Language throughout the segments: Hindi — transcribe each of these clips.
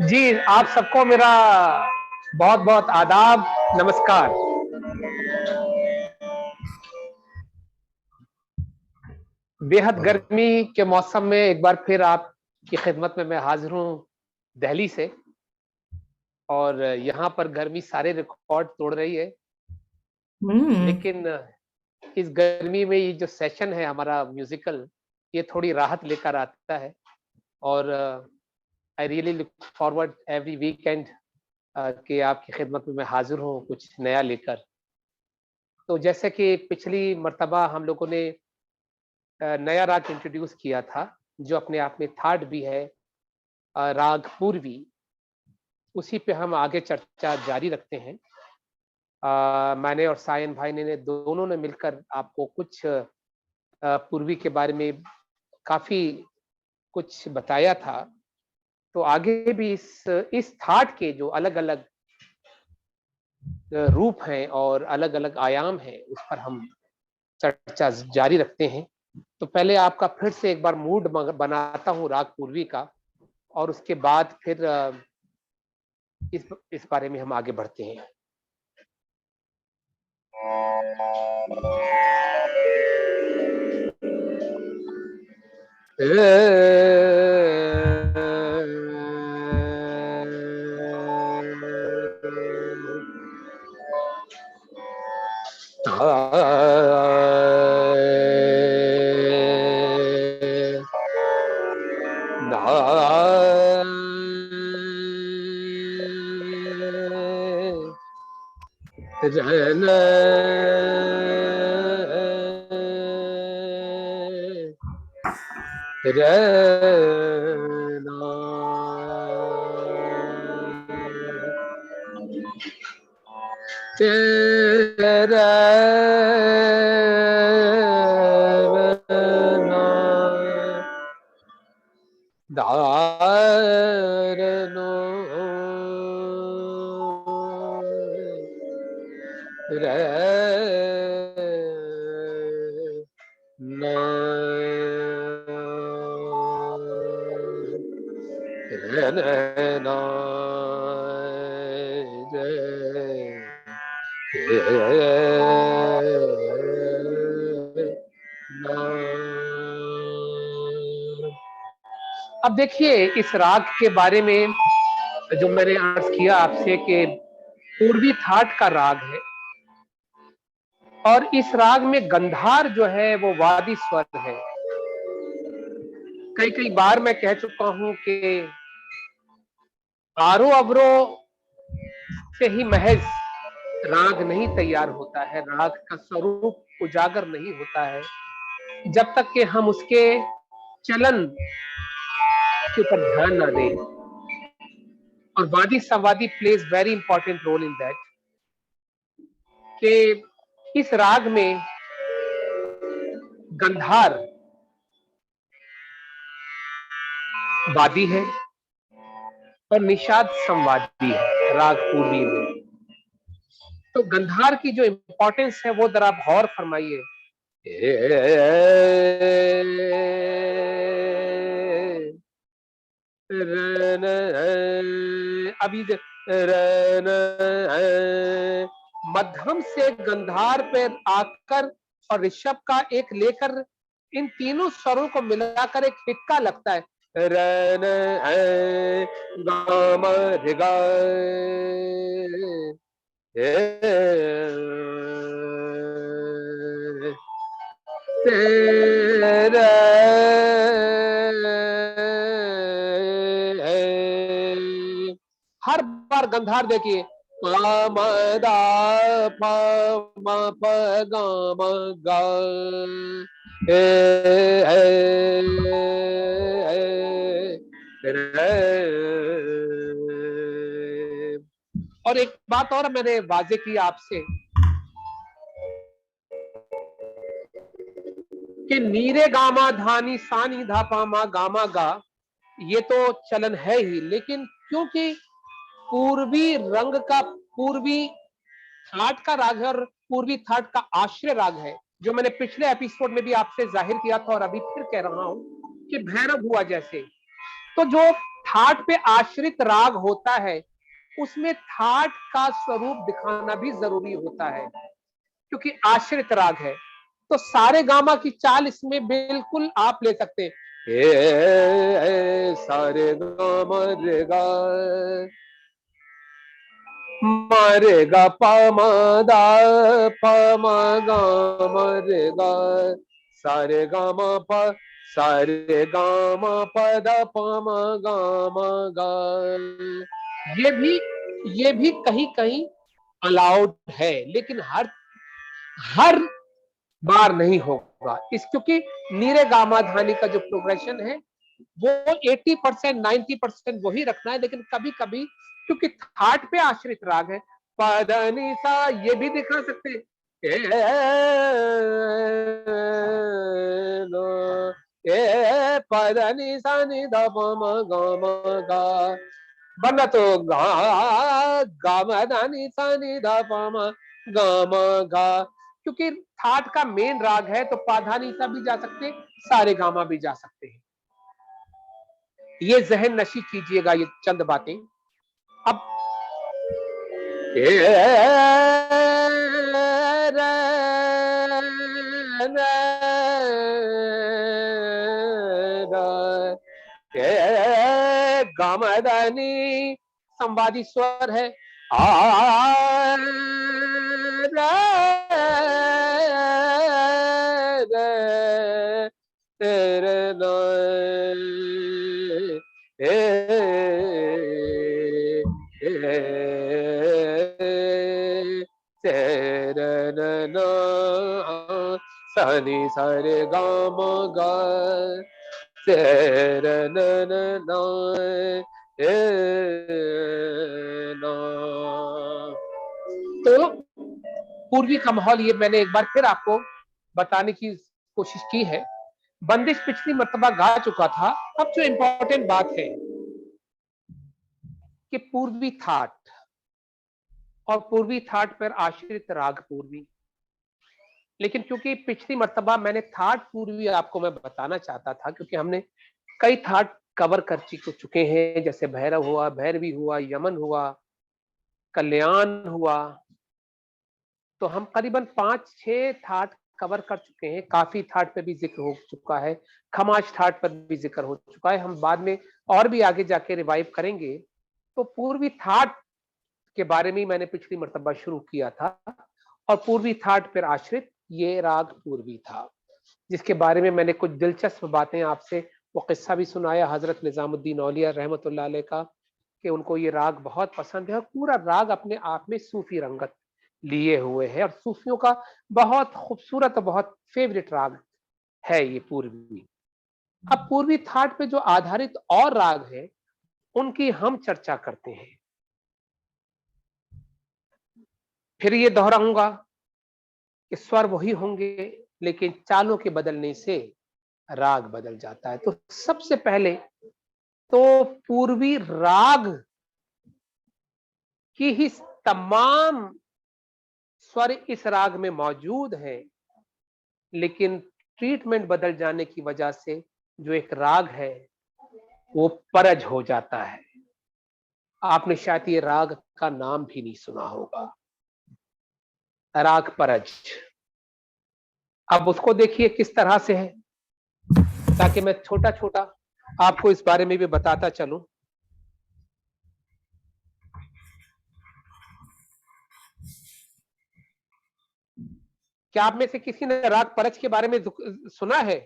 जी, आप सबको मेरा बहुत बहुत आदाब, नमस्कार। बेहद गर्मी के मौसम में एक बार फिर आपकी खिदमत में मैं हाजिर हूँ दिल्ली से। और यहाँ पर गर्मी सारे रिकॉर्ड तोड़ रही है। लेकिन इस गर्मी में ये जो सेशन है हमारा म्यूजिकल, ये थोड़ी राहत लेकर आता है। और I really look forward every weekend कि आपकी खिदमत में मैं हाजिर हूँ कुछ नया लेकर। तो जैसे कि पिछली मर्तबा हम लोगों ने नया राग इंट्रोड्यूस किया था, जो अपने आप में थर्ड भी है, राग पूर्वी। उसी पे हम आगे चर्चा जारी रखते हैं। मैंने और सायन भाई ने दोनों ने मिलकर आपको कुछ पूर्वी के बारे में काफी कुछ बताया था। तो आगे भी इस थाट के जो अलग अलग रूप हैं और अलग अलग आयाम हैं, उस पर हम चर्चा जारी रखते हैं। तो पहले आपका फिर से एक बार मूड बनाता हूँ राग पूर्वी का, और उसके बाद फिर इस बारे में हम आगे बढ़ते हैं। तेरा दारनो अब देखिए, इस राग के बारे में जो मैंने अर्ज किया आपसे कि पूर्वी थाट का राग है, और इस राग में गंधार जो है वो वादी स्वर है। कई कई बार मैं कह चुका हूं कि आरो अवरो से ही महज राग नहीं तैयार होता है, राग का स्वरूप उजागर नहीं होता है जब तक कि हम उसके चलन के ऊपर ध्यान ना दें। और वादी संवादी plays very important role in that, कि इस राग में गंधार वादी है और निषाद संवादी है राग पूर्वी में। तो गंधार की जो इंपॉर्टेंस है वो जरा आप गौर फरमाइए। अभी मध्यम से गंधार पे आकर और ऋषभ का एक लेकर, इन तीनों स्वरों को मिलाकर एक हिक्का लगता है। रन गाम ऋगा तेरा हर बार गंधार देखिए, दा प म प ग म ग और एक बात और मैंने वाजे की आपसे कि नीरे गामा धानी सानी धापा मा गामा गा, ये तो चलन है ही, लेकिन क्योंकि पूर्वी रंग का, पूर्वी थाट का राग है और पूर्वी थाट का आश्रय राग है, जो मैंने पिछले एपिसोड में भी आपसे जाहिर किया था और अभी फिर कह रहा हूं कि भैरव हुआ जैसे, तो जो थाट पे आश्रित राग होता है उसमें थाट का स्वरूप दिखाना भी जरूरी होता है, क्योंकि आश्रित राग है। तो सारे गामा की चाल इसमें बिल्कुल आप ले सकते हैं, सारे गामा रे गा, मरे गा पा म दा पा म गा म रे गा, सारे गामा प सारे गामा प दा पा म गा म गा। ये भी कहीं कहीं अलाउड है, लेकिन हर बार नहीं होगा इस, क्योंकि नीरे गामा धानी का जो प्रोग्रेशन है वो 80% 90% वही रखना है, लेकिन कभी कभी क्योंकि थाट पे आश्रित राग है, पदनी सा ये भी दिखा सकते हैं, पदनी सा नि ध प म ग म गा, वरना तो गा गा म ध नि सा नि ध प म ग म गा, क्योंकि थाट का मेन राग है तो पाधानी सा भी जा सकते हैं, सारे गामा भी जा सकते हैं। ये जहन नशी कीजिएगा ये चंद बातें। अब गामदानी संवादी स्वर है, आ सनी सरे गा म गा तो पूर्वी का माहौल ये मैंने एक बार फिर आपको बताने की कोशिश की है। बंदिश पिछली मर्तबा गा चुका था। अब जो इंपॉर्टेंट बात है कि पूर्वी थाट और पूर्वी थाट पर आश्रित राग पूर्वी, लेकिन क्योंकि पिछली मर्तबा मैंने थाट पूर्वी आपको मैं बताना चाहता था, क्योंकि हमने कई थाट कवर कर चुके हैं, जैसे भैरव हुआ, भैरवी हुआ, यमन हुआ, कल्याण हुआ, तो हम करीबन 5-6 थाट कवर कर चुके हैं। काफी थाट पे भी जिक्र हो चुका है, खमाज थाट पर भी जिक्र हो चुका है, हम बाद में और भी आगे जाके रिवाइव करेंगे। तो पूर्वी थाट के बारे में मैंने पिछली मर्तबा शुरू किया था, और पूर्वी थाट पर आश्रित ये राग पूर्वी था, जिसके बारे में मैंने कुछ दिलचस्प बातें आपसे, वो किस्सा भी सुनाया हजरत निजामुद्दीन औलिया रहमतुल्लाह अलैह का, कि उनको ये राग बहुत पसंद है, और पूरा राग अपने आप में सूफी रंगत लिए हुए है, और सूफियों का बहुत खूबसूरत और बहुत फेवरेट राग है ये पूर्वी। अब पूर्वी थाट पे जो आधारित और राग है उनकी हम चर्चा करते हैं। फिर ये दोहराऊंगा कि स्वर वही होंगे, लेकिन चालों के बदलने से राग बदल जाता है। तो सबसे पहले तो पूर्वी राग की ही तमाम स्वर इस राग में मौजूद है, लेकिन ट्रीटमेंट बदल जाने की वजह से जो एक राग है वो परज हो जाता है। आपने शायद ये राग का नाम भी नहीं सुना होगा, राग परज। अब उसको देखिए किस तरह से है, ताकि मैं छोटा छोटा आपको इस बारे में भी बताता चलूं। क्या आप में से किसी ने राग परज के बारे में सुना है?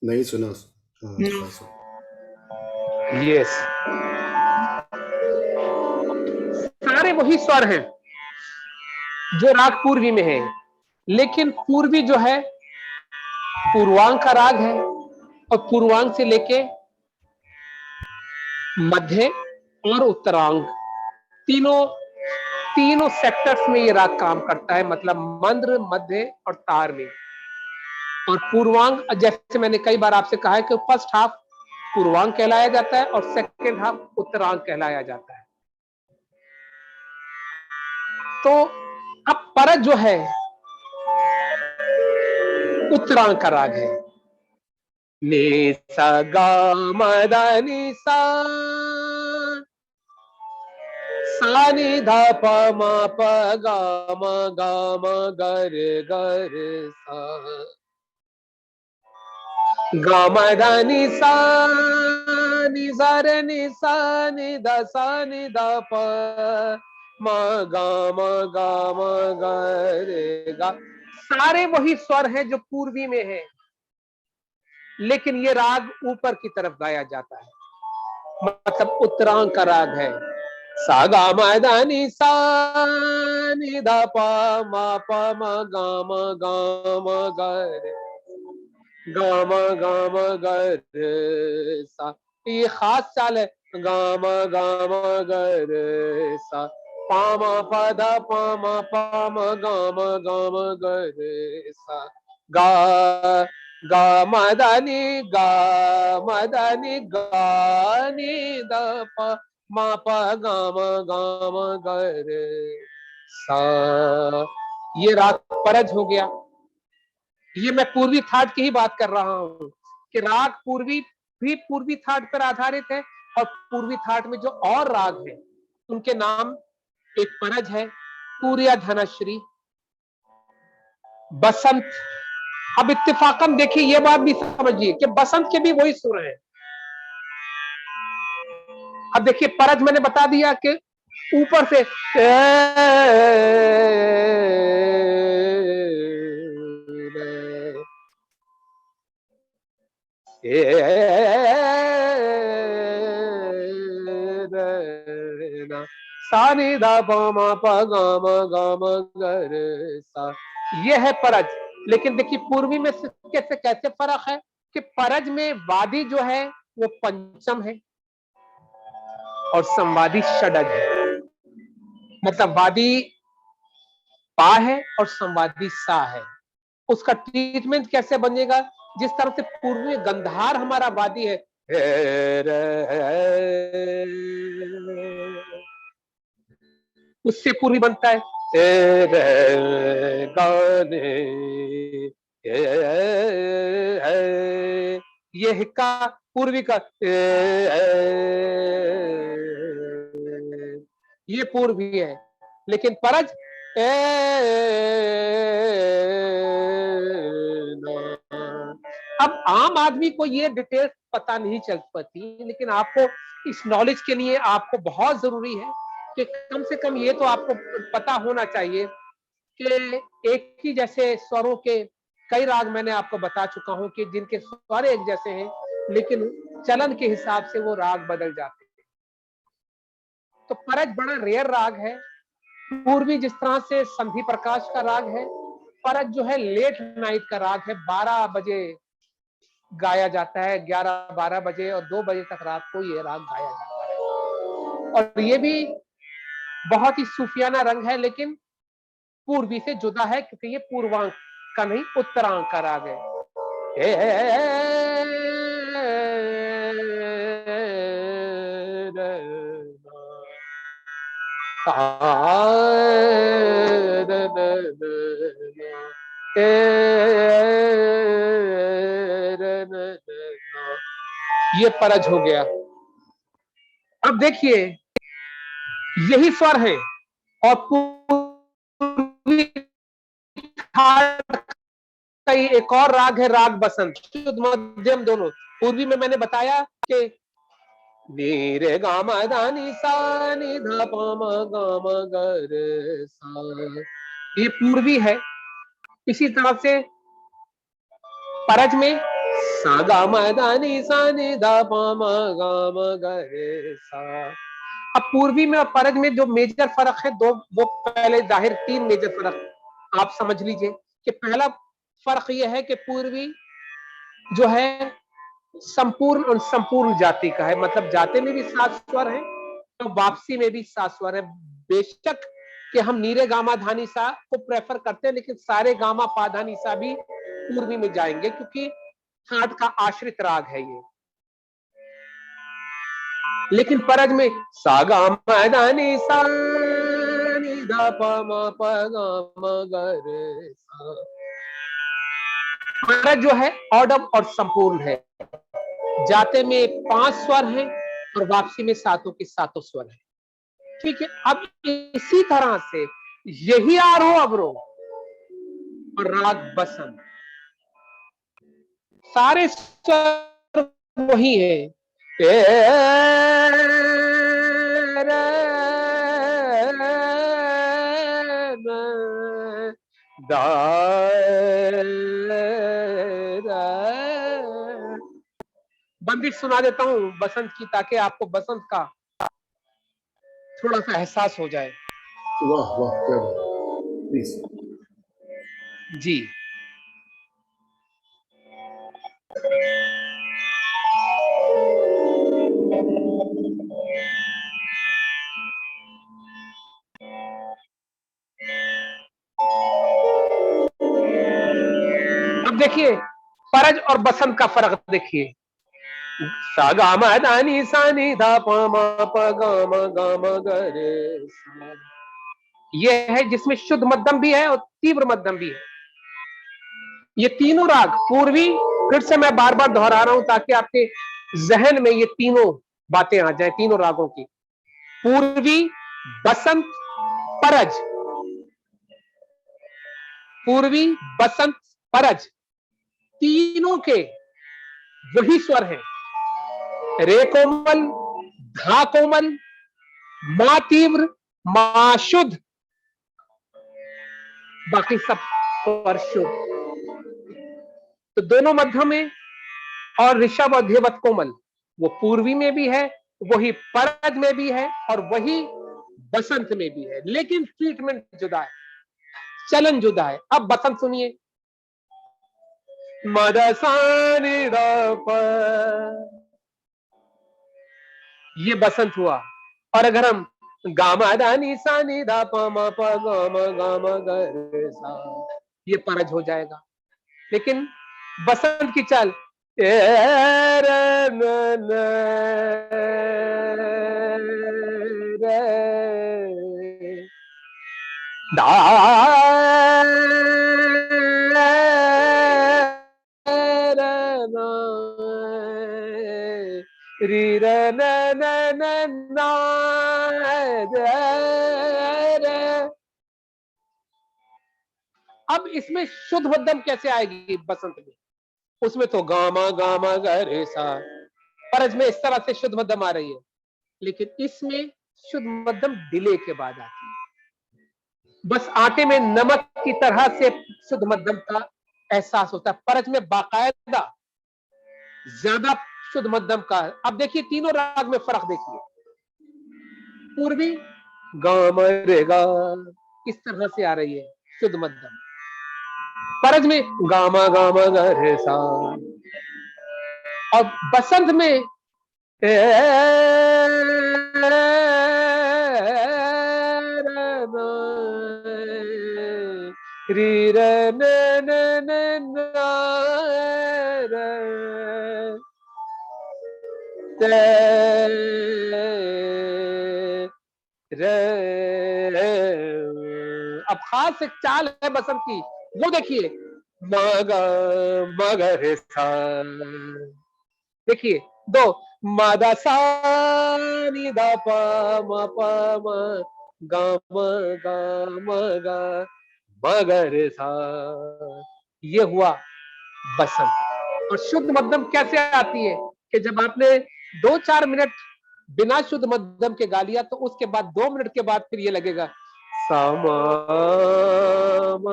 नहीं सुना। यस, सारे वही स्वर हैं जो राग पूर्वी में है, लेकिन पूर्वी जो है पूर्वांग का राग है, और पूर्वांग से लेके मध्य और उत्तरांग तीनों सेक्टर्स में ये राग काम करता है, मतलब मंद्र, मध्य और तार में। और पूर्वांग, जैसे मैंने कई बार आपसे कहा है कि फर्स्ट हाफ पूर्वांग कहलाया जाता है और सेकंड हाफ उत्तरांग कहलाया जाता है। तो अब परज जो है उत्तरांक का राग है। नि सा गा म दा नि सा, सा नि धा प म प गा म ग रे सा, गा म धा नि सा रे नि सा नि धा प म ग रे गा। सारे वही स्वर हैं जो पूर्वी में है, लेकिन ये राग ऊपर की तरफ गाया जाता है, मतलब उत्तरांक का राग है। सा गा म दा नि सा नि धा प म गा म ग रे, ग रे सा। ये खास चाल है, गा म ग रे सा, पा म प ध प म ग रे सा, गा गा म दा नि गा नि द प म प ग रे सा। ये राग परज हो गया। ये मैं पूर्वी थाट की ही बात कर रहा हूं कि राग पूर्वी भी पूर्वी थाट पर आधारित है, और पूर्वी थाट में जो और राग है उनके नाम, एक परज है, पूर्या धनश्री, बसंत। अब इत्तेफाकन देखिए, ये बात भी समझिए कि बसंत के भी वही सुर हैं। अब देखिए परज मैंने बता दिया कि ऊपर से सा नि धा प म प ग रे सा, ये है परज। लेकिन देखिए पूर्वी में कैसे कैसे फर्क है कि परज में वादी जो है वो पंचम है और संवादी षडज है, मतलब वादी पा है और संवादी सा है। उसका ट्रीटमेंट कैसे बनेगा, जिस तरह से पूर्वी गंधार हमारा वादी है, उससे पूर्वी बनता है गाने, ये हिक्का पूर्वी का, ये पूर्वी है। लेकिन परज अब आम आदमी को ये डिटेल्स पता नहीं चल पाती, लेकिन आपको इस नॉलेज के लिए आपको बहुत जरूरी है कि कम से कम ये तो आपको पता होना चाहिए कि एक ही जैसे स्वरों के कई राग मैंने आपको बता चुका हूं कि जिनके स्वर एक जैसे हैं, लेकिन चलन के हिसाब से वो राग बदल जाते हैं। तो परज बड़ा रेयर राग है। पूर्वी जिस तरह से संधि प्रकाश का राग है, परज जो है लेट नाइट का राग है। 12 बजे गाया जाता है, 11-12 बजे और 2 बजे तक रात को ये राग गाया जाता है। और ये भी बहुत ही सूफियाना रंग है, लेकिन पूर्वी से जुदा है क्योंकि ये पूर्वांक का नहीं, उत्तरांक का राग है। ये परज हो गया। अब देखिए यही स्वर है, और पूर्वी का एक और राग है, राग बसंत, शुद्ध मध्यम दोनों। पूर्वी में मैंने बताया कि नी रे गा म धा नि सा नि धा प म गा म ग रे सा, ये पूर्वी है। इसी तरह से परज में सा गा म धा नि सा नि धा प म गा म ग रे सा। अब पूर्वी में और परज में जो मेजर फर्क है दो, वो पहले जाहिर 3 मेजर फर्क आप समझ लीजिए कि पहला फर्क यह है कि पूर्वी जो है संपूर्ण और संपूर्ण जाति का है, मतलब जाति में भी 7 स्वर है तो वापसी में भी 7 स्वर है। बेशक कि हम नीरे गामा धानी सा को प्रेफर करते हैं, लेकिन सारे गामा पाधानी सा भी पूर्वी में जाएंगे क्योंकि थाट का आश्रित राग है ये। लेकिन परज में सा गा म धा नि सा नि धा प म प गा म ग रे सा, परज जो है ऑडम और संपूर्ण है, जाते में 5 स्वर हैं और वापसी में सातों के सातों स्वर हैं। ठीक है, अब इसी तरह से यही आरोह अवरोह और राग बसंत, सारे स्वर वही है। बंदिश सुना देता हूं बसंत की, ताकि आपको बसंत का थोड़ा सा एहसास हो जाए। वाह वाह, क्या बात, प्लीज। जी, अब देखिए परज और बसंत का फर्क देखिए। सा गा मा दा नी सा नी धा प म प ग म ग म ग रे सा। ये है जिसमें शुद्ध मध्यम भी है और तीव्र मध्यम भी है। ये तीनों राग पूर्वी, फिर से मैं बार बार दोहरा रहा हूं ताकि आपके जहन में ये तीनों बातें आ जाए, तीनों रागों की। पूर्वी, बसंत, परज। पूर्वी, बसंत, परज, तीनों के वही स्वर हैं। रे कोमल, धा कोमल, मा तीव्र, मा शुद्ध, बाकी सब स्वर शुद्ध। तो दोनों मध्यम में और ऋषभ और ध्यवत कोमल वो पूर्वी में भी है, वही परज में भी है और वही बसंत में भी है, लेकिन ट्रीटमेंट जुदा है, चलन जुदा है। अब बसंत सुनिए। मदसानी ये बसंत हुआ। और अगर हम गामा दानी सानी धा प म प ग म ग म ग रे सा, ये परज हो जाएगा। लेकिन बसंत की चाल री र न न न न अब इसमें शुद्ध मध्यम कैसे आएगी बसंत में? उसमें तो गामा गामा गे सा, परज में इस तरह से शुद्ध मध्यम आ रही है, लेकिन इसमें शुद्ध मध्यम डिले के बाद आती है। बस आटे में नमक की तरह से शुद्ध मध्यम का एहसास होता है, परज में बाकायदा ज्यादा शुद्ध मध्यम का। अब देखिए तीनों राग में फर्क देखिए। पूर्वी गाम रे गा इस तरह से आ रही है शुद्ध मध्यम, परज में गामा गामा ग रे सा, और बसंत में री र न न न अब खास एक चाल है बसंत की, वो देखिए। मग मग रे सा, देखिए दो मादा सा नी दा प म प म ग म ग म ग म ग रे सा, ये हुआ बसंत। और शुद्ध मध्यम कैसे आती है कि जब आपने 2-4 मिनट बिना शुद्ध मध्यम के गा लिया, तो उसके बाद 2 मिनट के बाद फिर ये लगेगा समा म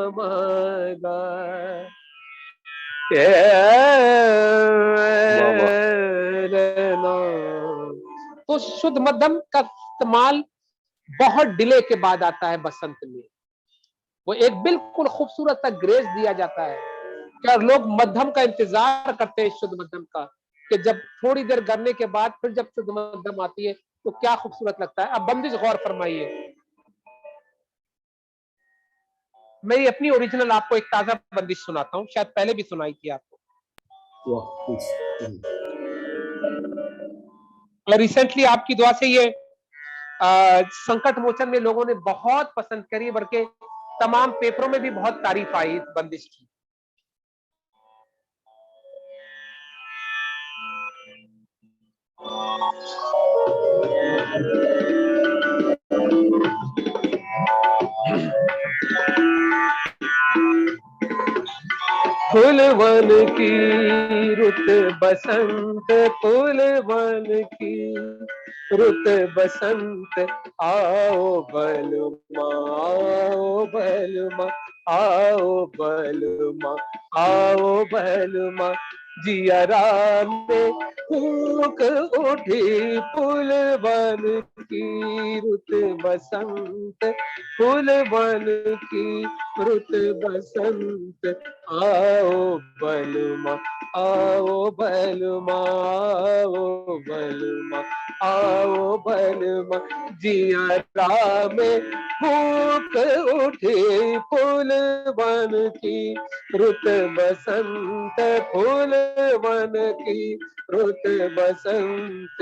ग वाह वाह। तो शुद्ध मध्यम का इस्तेमाल बहुत डिले के बाद आता है बसंत में। वो एक बिल्कुल खूबसूरत सा ग्रेस दिया जाता है, क्या लोग मध्यम का इंतजार करते हैं शुद्ध मध्यम का, कि जब थोड़ी देर करने के बाद फिर जब शुद्ध मध्यम आती है तो क्या खूबसूरत लगता है। अब बंदिश गौर फरमाइए, मेरी अपनी ओरिजिनल आपको एक ताजा बंदिश सुनाता हूँ, शायद पहले भी सुनाई थी आपको। वाह प्लीज। और रिसेंटली आपकी दुआ से ये संकट मोचन में लोगों ने बहुत पसंद करी, बल्कि तमाम पेपरों में भी बहुत तारीफ आई इस बंदिश की। फूलवन की रुत बसंत, फूलवन की रुत बसंत, आओ बलमा, आओ बलमा, आओ बलमा, आओ बलमा, जियरा में फूक उठी फूलवन की रुत बसंत, फूलवन की रुत बसंत, आओ बलमा, आओ बलमा, आओ बलमा, आओ बलमा, जियरा में फूक उठे फूलवन की रुत बसंत, फूलवन की रुत बसंत,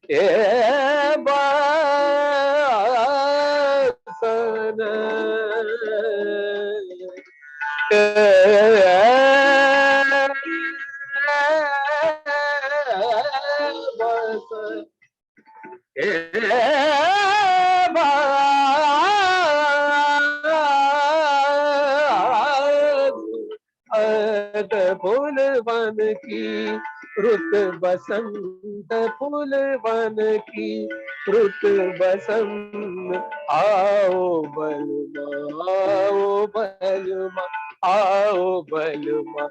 ए बासन फूलवन की रुत बसंत, फूलवन की रुत बसंत, आओ बलमा, आओ बलमा, आओ बलमा,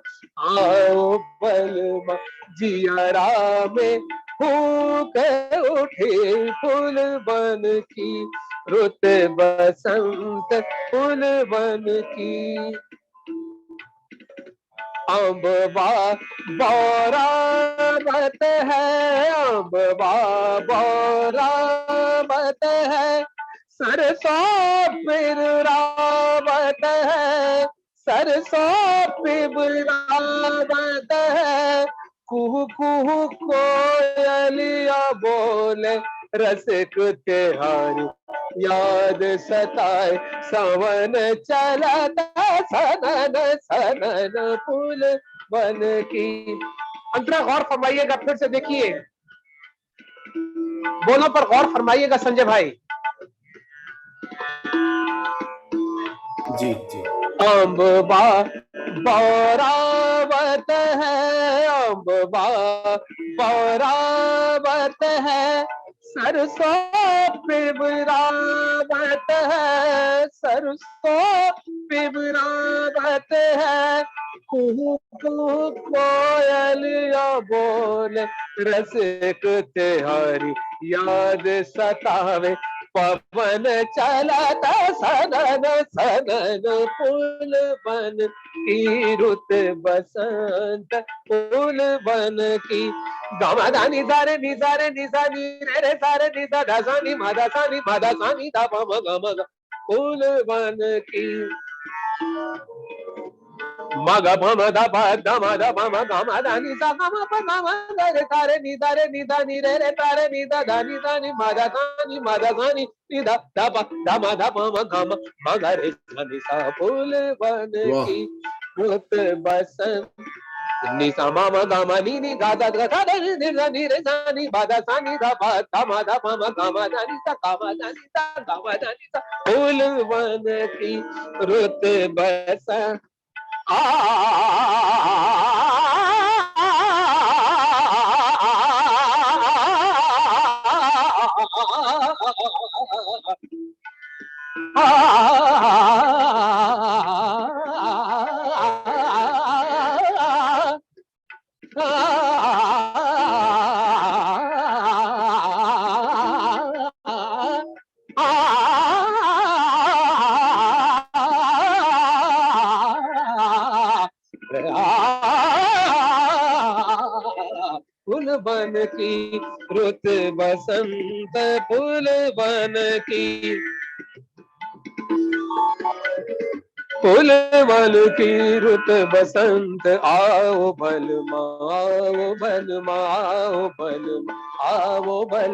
आओ बलमा, जियरा में फूक उठे फूलवन की रुत बसंत, फूलवन की। अम्बवा बौरावत है, अम्बवा बौरावत है, सरसों पिबरावत है, सरसों पिबरावत है, कुहू कुहू कोयलिया बोले रसिक त्योहारी याद सताए, सावन चलता सनन सनन फूल बन की। अंतरा गौर फरमाइएगा, फिर से देखिए, बोलों पर गौर फरमाइएगा संजय भाई। जी जी। अम्बवा बौरावत है, अम्बवा बौरावत है, सरसों पिबरावत है, सरसों पिबरावत है, कुहू कुहू कोयलिया बोले रसिक त्योहारी याद सतावे, पवन चलता सनन सनन फूल बन की रुत बसंत, फूल बन की। गमदानी सारे निसारे निसानी रे रे सारे निसा दासानी मादासानी मादासानी दा पम गम फूल बन की। मग पम दा पा दा मा दा पम गम दा नि सा गम प गम रे सारे निदा नि रे रे सारे निदा दा नि सा नि मादा सा नि निदा दा प दा मा दा पम गम मग रे सा नि सा फूल बन की रुत बसंत, नि सा मा मा गा मा नि नि गा दा गा दा नि नि नि रे सा नि बा दा सा नि दा पा दा मा दा पम गा मा दा नि सा गा मा दा नि सा गा मा दा नि सा फूल बन की रुत बसंत। फूल बन की रुत बसंत, फूल बन की फूल बन की रुत बसंत, आओ बलमा, आओ बलमा, आओ बलमा, आओ बल,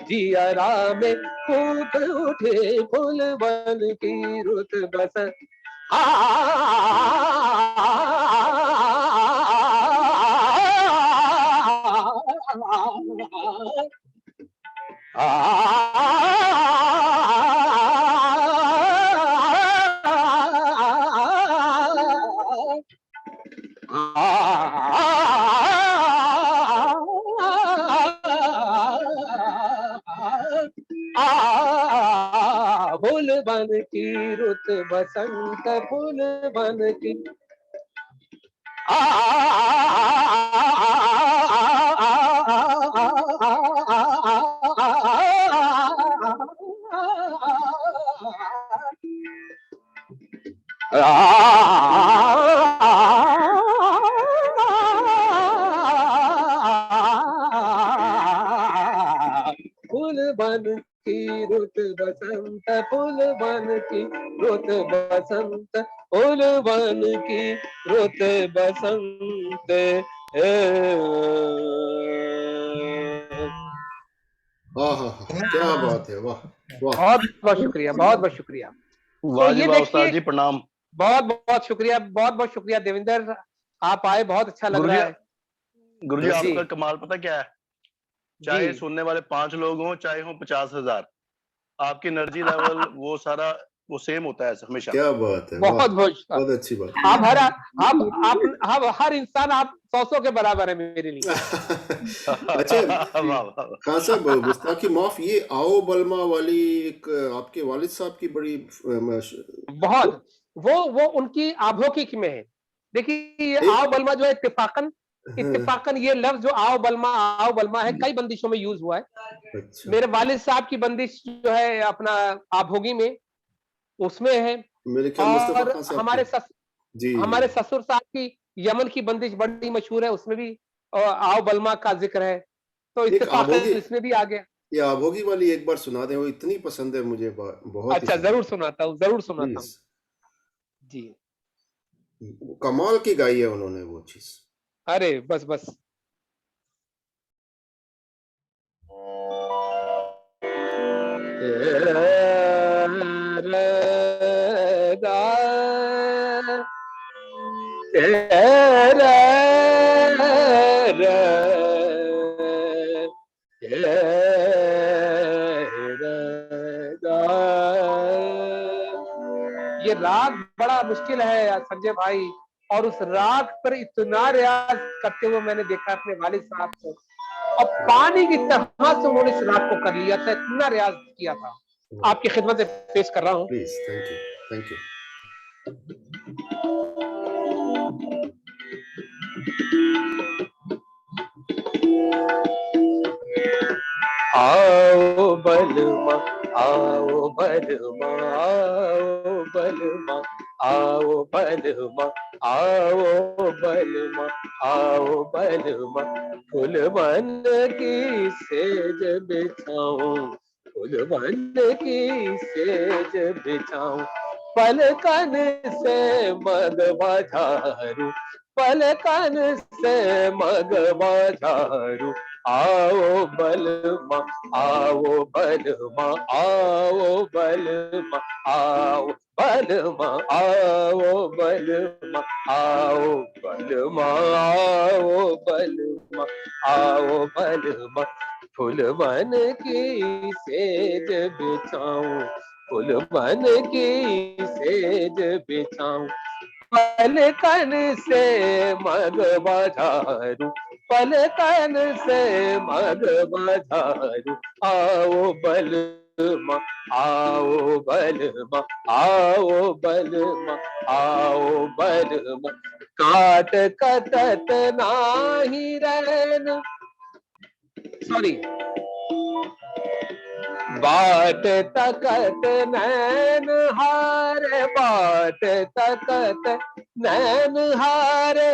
जियरा में फूक उठे फूल बन की रुत बसंत। फूल बन की रुत बसंत फूल बन की फूल बन की रुत बसंत फूल बन की रुत बसंत फूल बन की रुत बसंत। हाँ हाँ हाँ, क्या बात है, वाह वाह। बहुत बहुत शुक्रिया, बहुत बहुत शुक्रिया। तो वाह जी ये वाह उस्ताद देखिए, जी, प्रणाम। बहुत बहुत शुक्रिया, बहुत बहुत शुक्रिया देवेंद्र, आप आए, बहुत अच्छा लग रहा है। गुरुजी जी आपका कमाल पता क्या है, चाहे जी सुनने वाले 5 लोग हों चाहे हों 50,000, आपकी एनर्जी लेवल वो सारा वो सेम होता है हमेशा। क्या बात है, वाह, बहुत बहुत बहुत अच्छी बात। आप हर इंसान आप 100 के बराबर है मेरे लिए। अच्छा वाह वाह। खान साहब, गुस्ताखी माफ, ये आओ बलमा वाली एक आपके वालिद साहब की बड़ी बहुत, वो उनकी आभोकी में है। देखिए ये एक आओ बलमा जो है इत्तेफाकन हाँ, इत्तेफाकन ये लफ्ज जो आओ बलमा है, कई बंदिशों में यूज हुआ है। अच्छा, मेरे वालिद साहब की बंदिश जो है अपना आभोगी में, उसमें है। मेरे ख्याल मुस्तफा और खान साहब की। जी हमारे ससुर साहब की यमन की बंदिश बड़ी मशहूर है, उसमें भी आओ बलमा का जिक्र है, तो एक आबोगी, इत्तेफाकन इसमें भी आ गया। ये आबोगी वाली एक बार सुना दें, वो इतनी पसंद है मुझे, बहुत ही अच्छा, सुंदर। जरूर सुनाता हूँ, जरूर सुनाता प्लीज, हूँ। जी, कमाल की गाई है उन्होंने वो चीज। अरे बस बस। ये राग बड़ा मुश्किल है संजय भाई, और उस राग पर इतना रियाज करते हुए मैंने देखा अपने वालिद साहब को, और पानी की तरह से उन्होंने इस राग को कर लिया था, इतना रियाज किया था। आपकी खिदमत में पेश कर रहा हूँ। Please, thank you, thank you. आओ बलमा, आओ बलमा, आओ बलमा, आओ बलमा, आओ बलमा, आओ बलमा, फूल बन की सेज बिछाऊं, फूल बन की सेज बिछाऊं, पलकन से मगवा झारू, पलकन से मगवा झारू, आओ बलमा, आओ बलमा, आओ बलमा, आओ बलमा, आओ बलमा, आओ बलमा, आओ बलमा, आओ बलमा, फूल बन की सेज बिछाऊं, फूल बन की सेज बिछाऊं, पलकन से मगवा झारू, पलकन से मगवा झारू, आओ बलमा, आओ बलमा, आओ बलमा, आओ बलमा, काट कतत नाही रैन, सॉरी, बाट तकत नैन हारे, बाट तकत नैन हारे,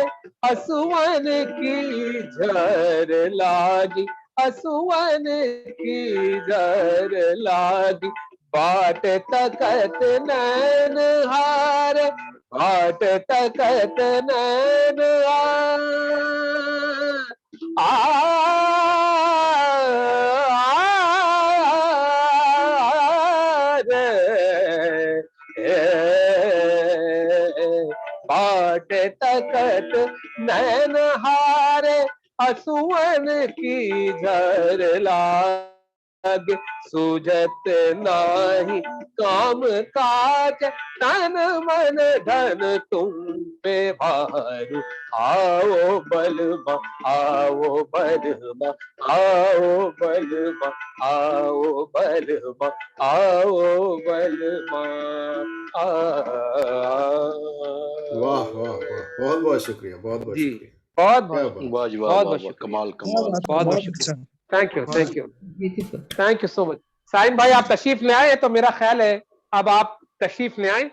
असुवन की झर लागी, असुवन की झर लागी, बाट तकत नैन हारे, बाट तकत नैन बाट तकत नैन हारे, असुवन की झर ला लगे सूझत नाही काम काज, तन मन धन तुम पे भारू। आओ बलमा आओ बलमा आओ बलमा आओ बलमा आओ बलमा वाह वाह वाह, बहुत बहुत शुक्रिया, बहुत बहुत जी, शुक्रिया, बहुत क्या बहुत बात। वाह जी, वाह बहुत वाह बहुत वाह, शुक्रिया, कमाल क्या कमाल। बात है, बहुत बहुत बहुत शुक्रिया। अच्छा। थैंक यू, थैंक यू, ये थी तो thank you so much. Saim भाई आप तशरीफ ले आए, तो मेरा ख्याल है अब आप तशरीफ ले आए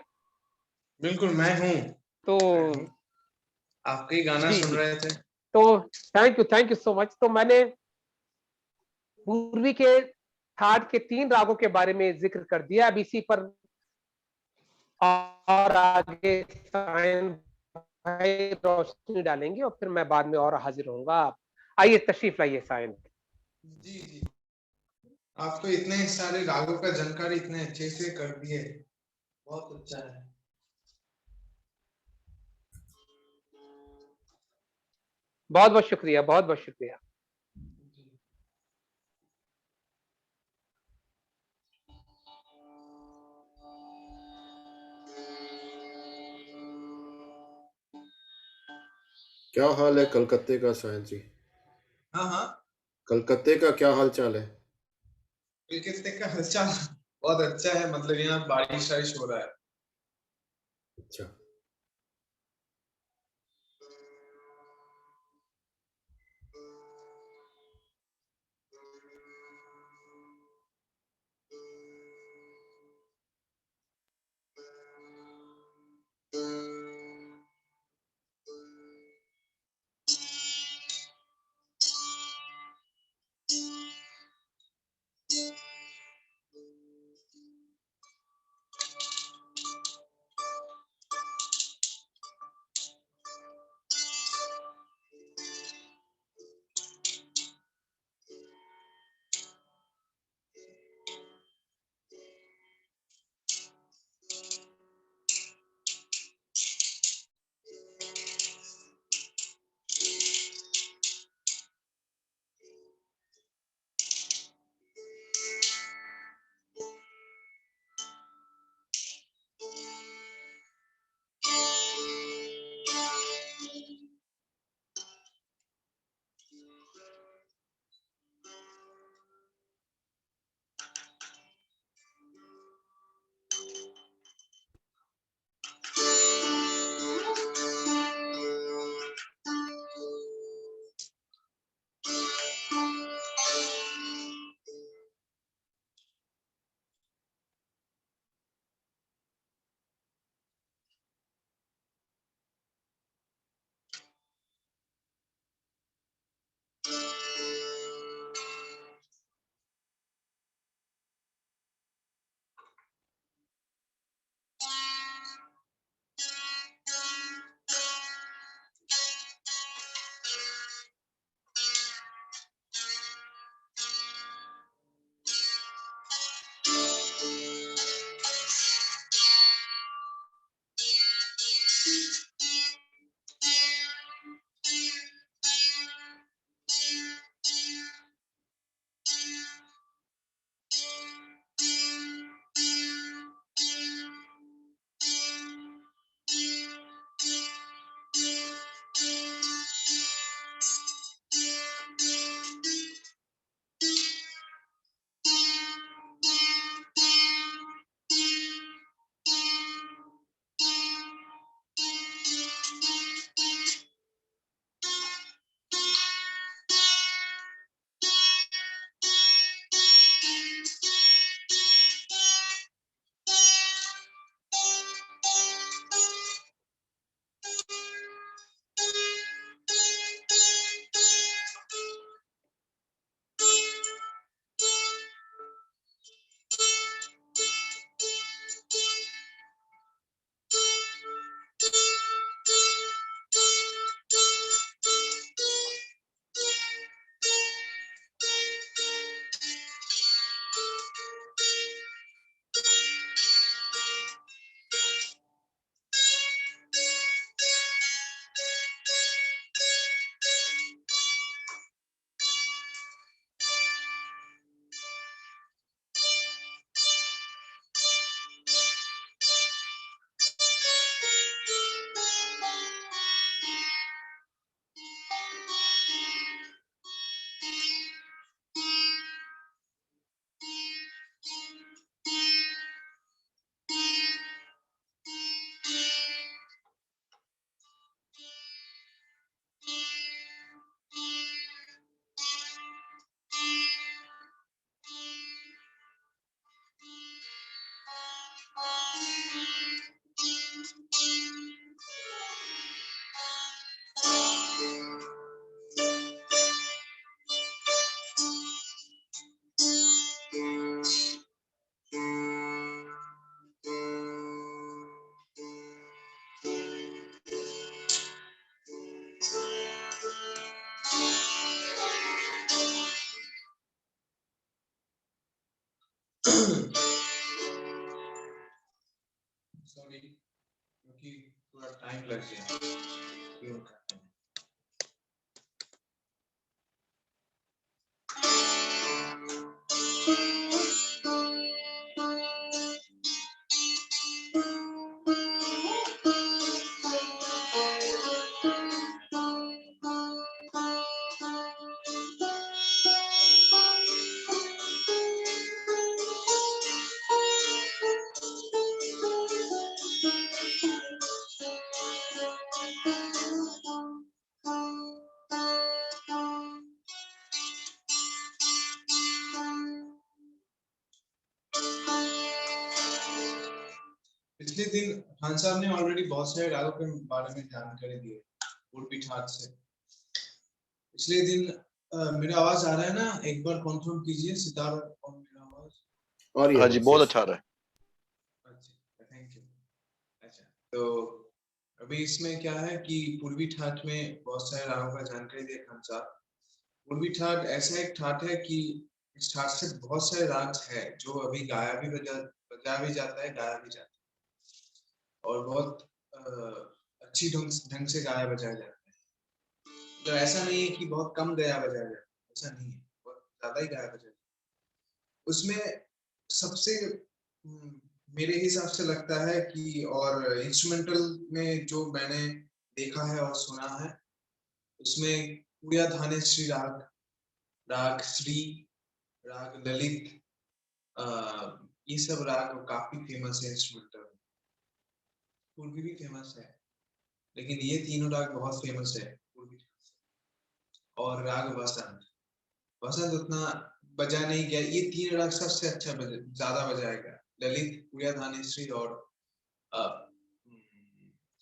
बिल्कुल मैं हूँ, तो आपके ही गाना जी सुन जी, रहे थे। तो थैंक यू सो मच। तो मैंने पूर्वी के ठाट के 3 रागों के बारे में जिक्र कर दिया। अब इसी पर और आगे साइम भाई रोशनी डालेंगे और फिर मैं बाद में और हाजिर होऊंगा। आइए तशरीफ लाइए साइम। जी जी, आप तो इतने सारे रागों का जानकारी इतने अच्छे से कर दिए, बहुत अच्छा है। बहुत बहुत शुक्रिया, बहुत बहुत शुक्रिया। क्या हाल है कलकत्ते का सायन जी? हाँ हाँ, कलकत्ते का क्या हाल चाल है? कलकत्ते का हालचाल बहुत अच्छा है, मतलब यहाँ बारिश वारिश हो रहा है। अच्छा, टाइम लग गया ट्यून करने में। पिछले दिन खान साहब ने ऑलरेडी बहुत सारे रागों के बारे में जानकारी दी है पूर्वी ठाट से। पिछले दिन मेरा आवाज आ रहा है ना, एक बार कॉन्फर्म कीजिए सितार और मेरा आवाज। और हाँ जी, बहुत अच्छा रहा है। अच्छा, थैंक यू। अच्छा, तो अभी इसमें क्या है कि पूर्वी ठाट में बहुत सारे रागों का जानकारी दिया खान साहब। पूर्वी ठाट ऐसा एक ठाट है कि इस ठाट से बहुत सारे राग है जो अभी बजा भी जाता है, गाया भी जाता है और बहुत अच्छी ढंग से गाया बजाया जाता है। तो ऐसा नहीं है कि बहुत कम गाया बजाया जाता है, ऐसा नहीं है, बहुत ज्यादा ही गाया बजाया जाता है। उसमें सबसे मेरे हिसाब से लगता है कि, और इंस्ट्रूमेंटल में जो मैंने देखा है और सुना है, उसमें पूर्या धानेश्री राग, राग श्री, राग ललित, ये सब राग काफी फेमस है इंस्ट्रूमेंटल। पूर्वी भी फेमस है, लेकिन ये तीनों राग बहुत फेमस है पूर्वी। और राग वसंत, वसंत उतना बजा नहीं गया, ये तीन राग सबसे अच्छा ज्यादा बजाएगा, ललित, पूर्या धानेश्री और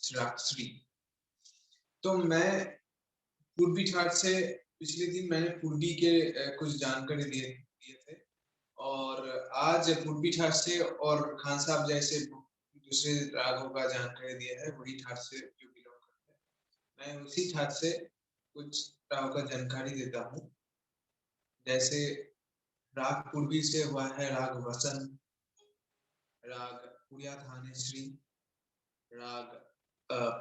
राग श्री। तो मैं पूर्वी ठाट से पिछले दिन मैंने पूर्वी के कुछ जानकारी दिए थे, और आज पूर्वी ठाट से और खान साहब जैसे दूसरे रागों का जानकारी दिया है, वही ठाट से जो बिलोंग करते हैं। मैं उसी ठाट से कुछ रागों का जानकारी देता हूँ। जैसे राग पूर्वी से हुआ है राग वसंत, राग पूर्या धानेश्री, राग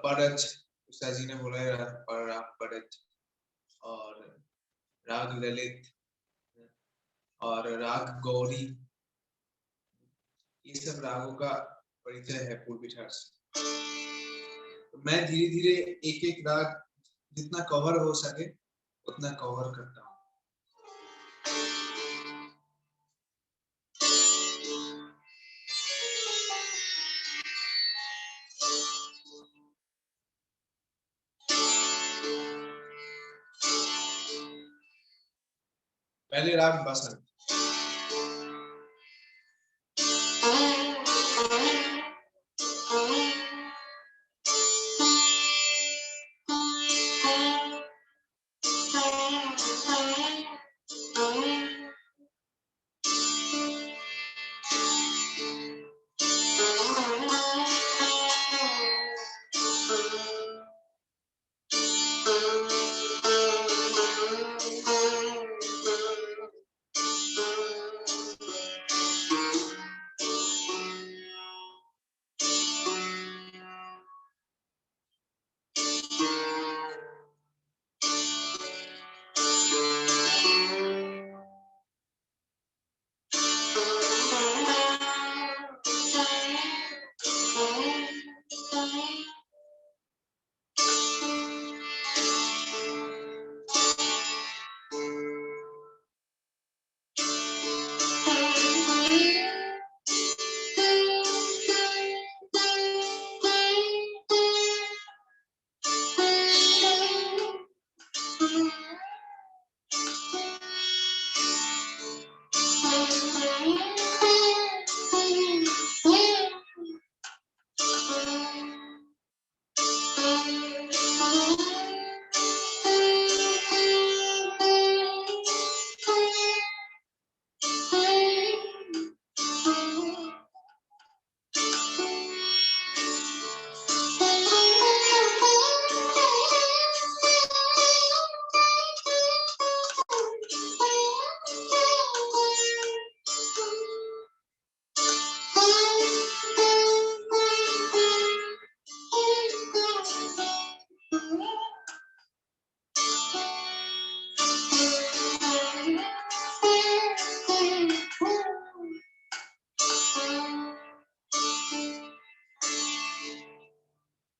परज, उषा जी ने बोला है राग परज, और राग ललित और राग गौरी। ये सब रागों का परिचय है पूर्वी ठाट से। तो मैं धीरे धीरे एक एक राग जितना कवर हो सके उतना कवर करता हूँ। पहले राग बसंत।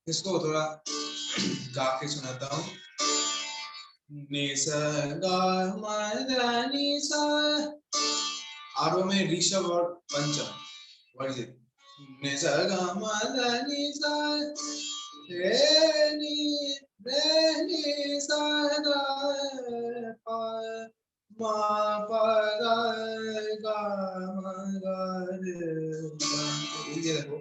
इसको थोड़ा गा के सुनाता हूँ। नि सा गा मा धा नि सा, आरोह में ऋषभ और पंचम वर्जित। नि सा गा मा धा नि सा, रे नि सा गा पा मा पा गा गा मा गा रे सा। ये देखो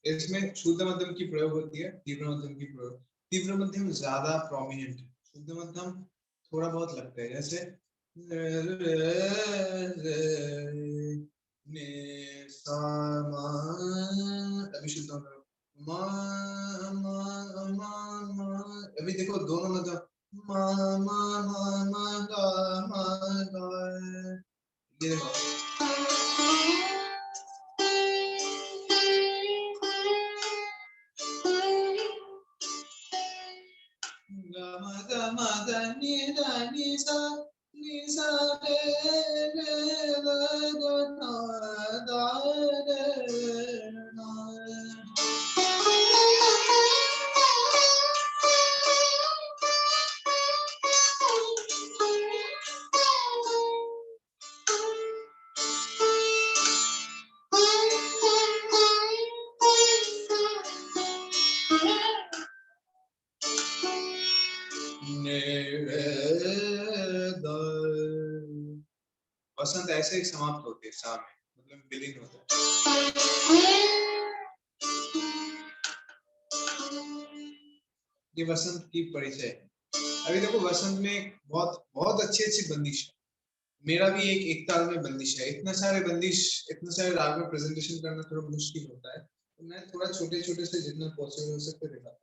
इसमें शुद्ध मध्यम की प्रयोग होती है, तीव्र मध्यम की प्रयोग। तीव्र मध्यम ज्यादा प्रोमिनेंट है, शुद्ध मध्यम थोड़ा बहुत लगता है, जैसे ने सा मा, अभी शुद्ध मध्यम मा मा मा मा, अभी देखो दोनों मध्यम मा मा मा मा गा मा गा, ये देखो गा मा गा मा गा नि दा नि सा रे रे गा गा ना दा रे ना। वसंत ऐसे ही समाप्त होते हैं, सा में मतलब विलीन होता है। ये वसंत की परिचय है। अभी देखो वसंत में बहुत बहुत अच्छी अच्छी बंदिश है। मेरा भी एक ताल में बंदिश है। इतने सारे बंदिश, इतने सारे राग में प्रेजेंटेशन करना थोड़ा मुश्किल होता है, तो मैं थोड़ा छोटे छोटे से जितना पॉसिबल हो सकता है दिखाता हूँ।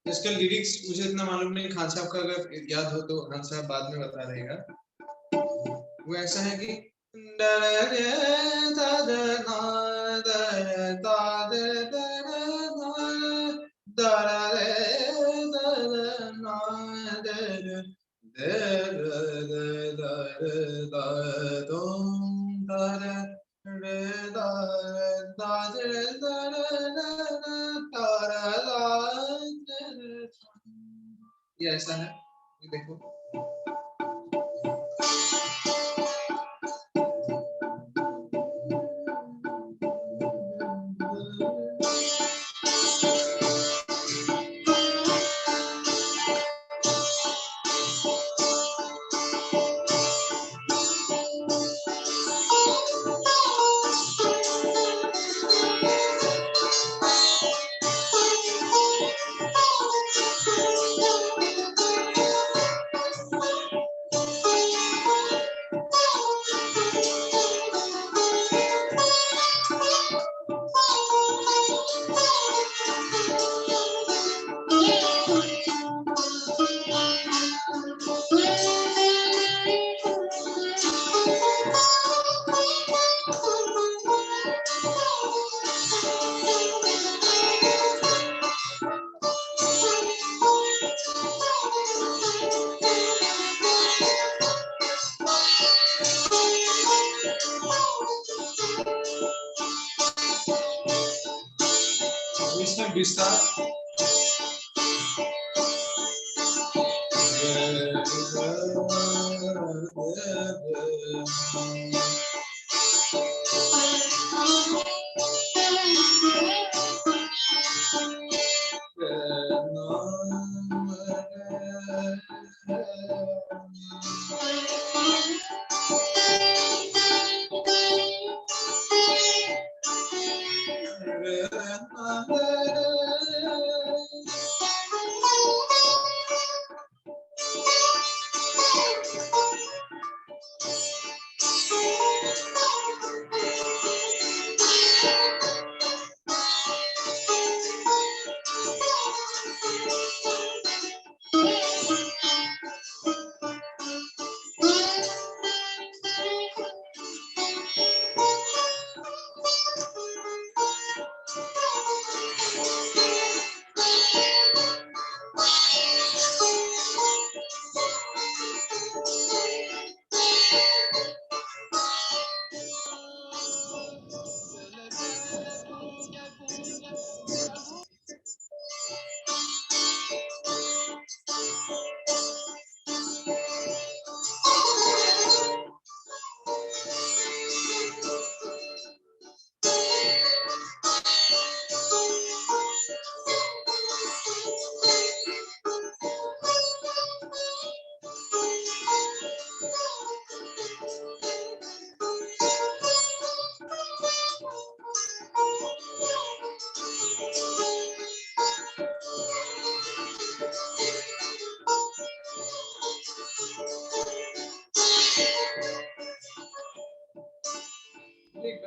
इसका लिरिक्स मुझे इतना मालूम नहीं, खान साहब का अगर याद हो तो खान साहब बाद में बता रहेगा। वो ऐसा है कि ये ऐसा है, ये देखो इसमें विस्तार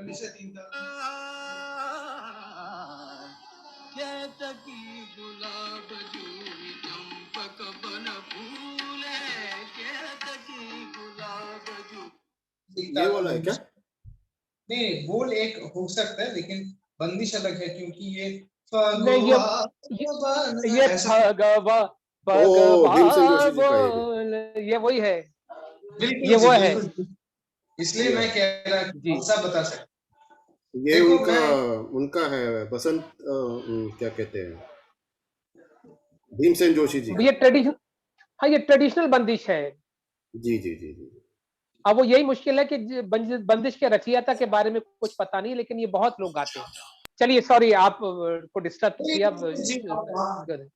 बंदिश है 3 ताल। गुलाब जूही चंपक बन फूले, गुलाब जूही। ये वाला है क्या? नहीं, बोल एक हो सकता है लेकिन बंदिश अलग है क्योंकि ये नहीं, ये ऐसा भगवा ओ, भगवा भीमसेन जोशी जी का ये भी। बोल, ये वही है, बिल्कुल ये जी, वो है बिल्कुल। इसलिए मैं कह रहा जी। कौन सा बता सकता। ये देखो उनका मैं उनका है बसंत क्या कहते हैं, भीमसेन जोशी जी का। ये ट्रेडिशन, हाँ ये ट्रेडिशनल बंदिश है। जी जी जी जी। अब वो यही मुश्किल है कि बंदिश के रचयिता के बारे में कुछ पता नहीं, लेकिन ये बहुत लोग गाते हैं। चलिए सॉरी, आप को डिस्टर्ब किया जी, जी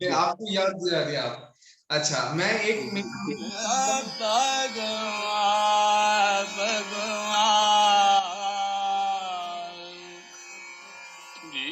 आपको याद दिला दिया आप। अच्छा, मैं एक जी।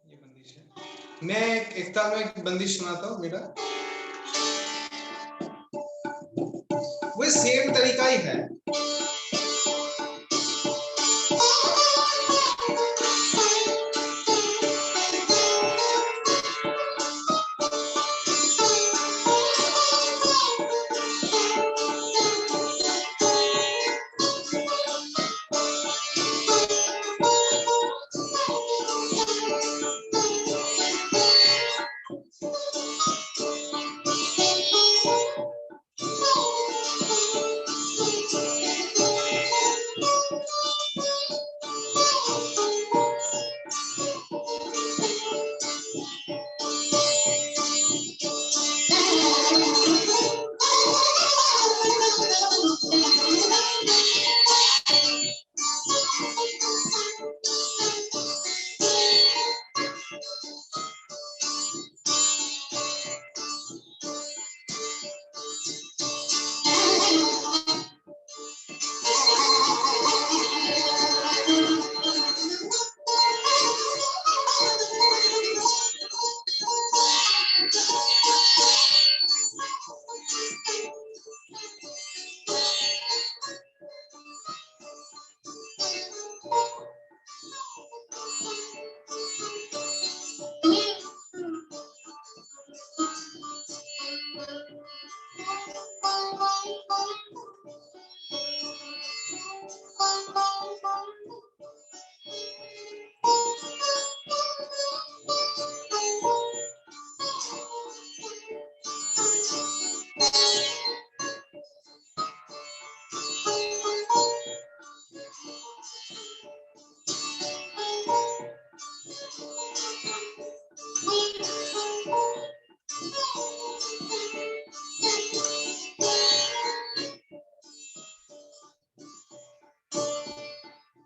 ये बंदिश है। मैं एक ताल में एक बंदिश सुनाता हूँ मेरा, वो सेम तरीका ही है।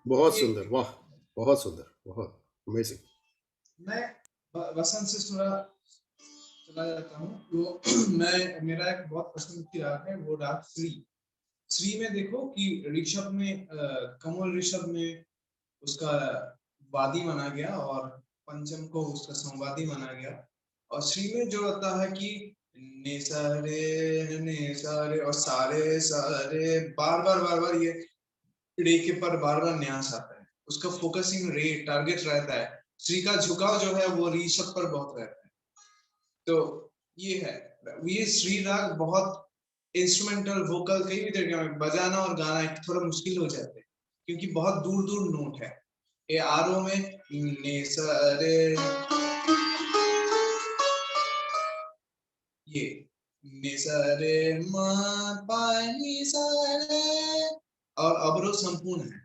बहुत सुंदर, वाह, बहुत सुंदर, बहुत अमेजिंग। मैं वसंत से थोड़ा चला जाता हूँ तो मैं मेरा एक बहुत पसंद की राग है, वो राग श्री। श्री में देखो कि ऋषभ में कमल ऋषभ में उसका वादी माना गया और पंचम को उसका संवादी माना गया। और श्री में जो होता है कि ने सारे और सारे सारे बार बार ये रे के पर बार बार न्यास आता है, उसका फोकसिंग रे टारगेट रहता है। श्री का झुकाव जो है वो ऋषभ पर बहुत रहता है। तो ये है, ये श्री राग बहुत इंस्ट्रूमेंटल वोकल कई भी तरीके में बजाना और गाना थोड़ा मुश्किल हो जाते हैं क्योंकि बहुत दूर दूर नोट है। ये आरो में ने सारे, ये ने सारे मा पा नी सा रे, और अवरोध संपूर्ण है।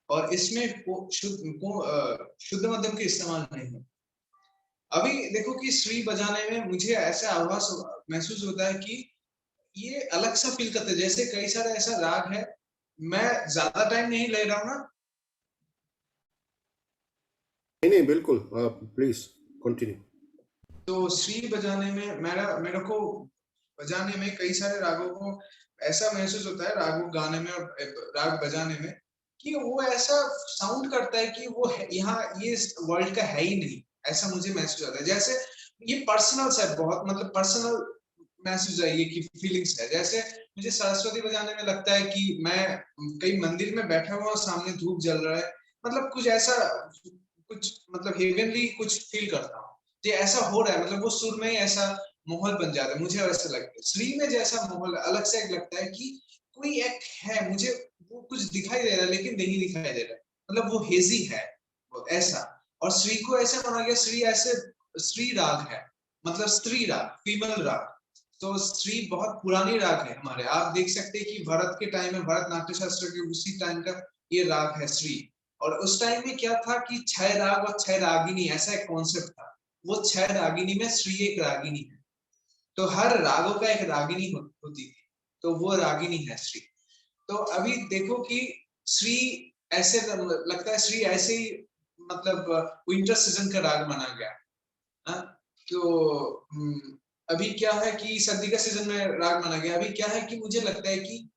और इसमें शुद्ध मध्यम के इस्तेमाल नहीं है। अभी देखो कि श्री बजाने में मुझे ऐसा आभास महसूस होता है कि ये अलग सा फील करते हैं, जैसे कई सारे ऐसा राग है, मैं ज्यादा टाइम नहीं ले रहा हूँ ना। नहीं बिल्कुल, आप प्लीज कंटिन्यू। तो श्री बजाने में मेरे को बजाने में कई सारे रागों को ऐसा महसूस होता है, रागों गाने में और राग बजाने में, कि वो ऐसा साउंड करता है कि वो यहाँ ये वर्ल्ड का है ही नहीं, ऐसा मुझे महसूस होता है। जैसे ये पर्सनल है, बहुत मतलब पर्सनल महसूस है, ये की फीलिंग्स है। जैसे मुझे सरस्वती बजाने में लगता है कि मैं कई मंदिर में बैठा हुआ और सामने धूप जल रहा है, मतलब कुछ ऐसा, कुछ मतलब हेवनली कुछ फील करता हूँ। ये ऐसा हो रहा है, मतलब वो सुर में ही ऐसा माहौल बन जाता है, मुझे वैसा लगता है। श्री में जैसा माहौल अलग से एक लगता है कि कोई एक है, मुझे वो कुछ दिखाई दे रहा है लेकिन नहीं दिखाई दे रहा है, मतलब वो हेजी है, वो ऐसा। और श्री को ऐसे माना गया, श्री ऐसे श्री राग है, मतलब स्त्री राग, फीमेल राग। तो श्री बहुत पुरानी राग है हमारे, आप देख सकते हैं कि भरत के टाइम में, भरत नाट्य शास्त्र के उसी टाइम का ये राग है श्री। और उस टाइम में क्या था कि 6 राग और 6 रागिनी, ऐसा एक कॉन्सेप्ट था। वो 6 रागिनी में श्री एक रागिनी है, तो हर रागों का एक रागिनी होती थी, तो वो रागिनी है श्री। तो अभी देखो कि श्री ऐसे लगता है, श्री ऐसे ही मतलब विंटर सीजन का राग माना गया। हाँ? तो अभी क्या है कि सर्दी का सीजन में राग माना गया। अभी क्या है कि मुझे लगता है कि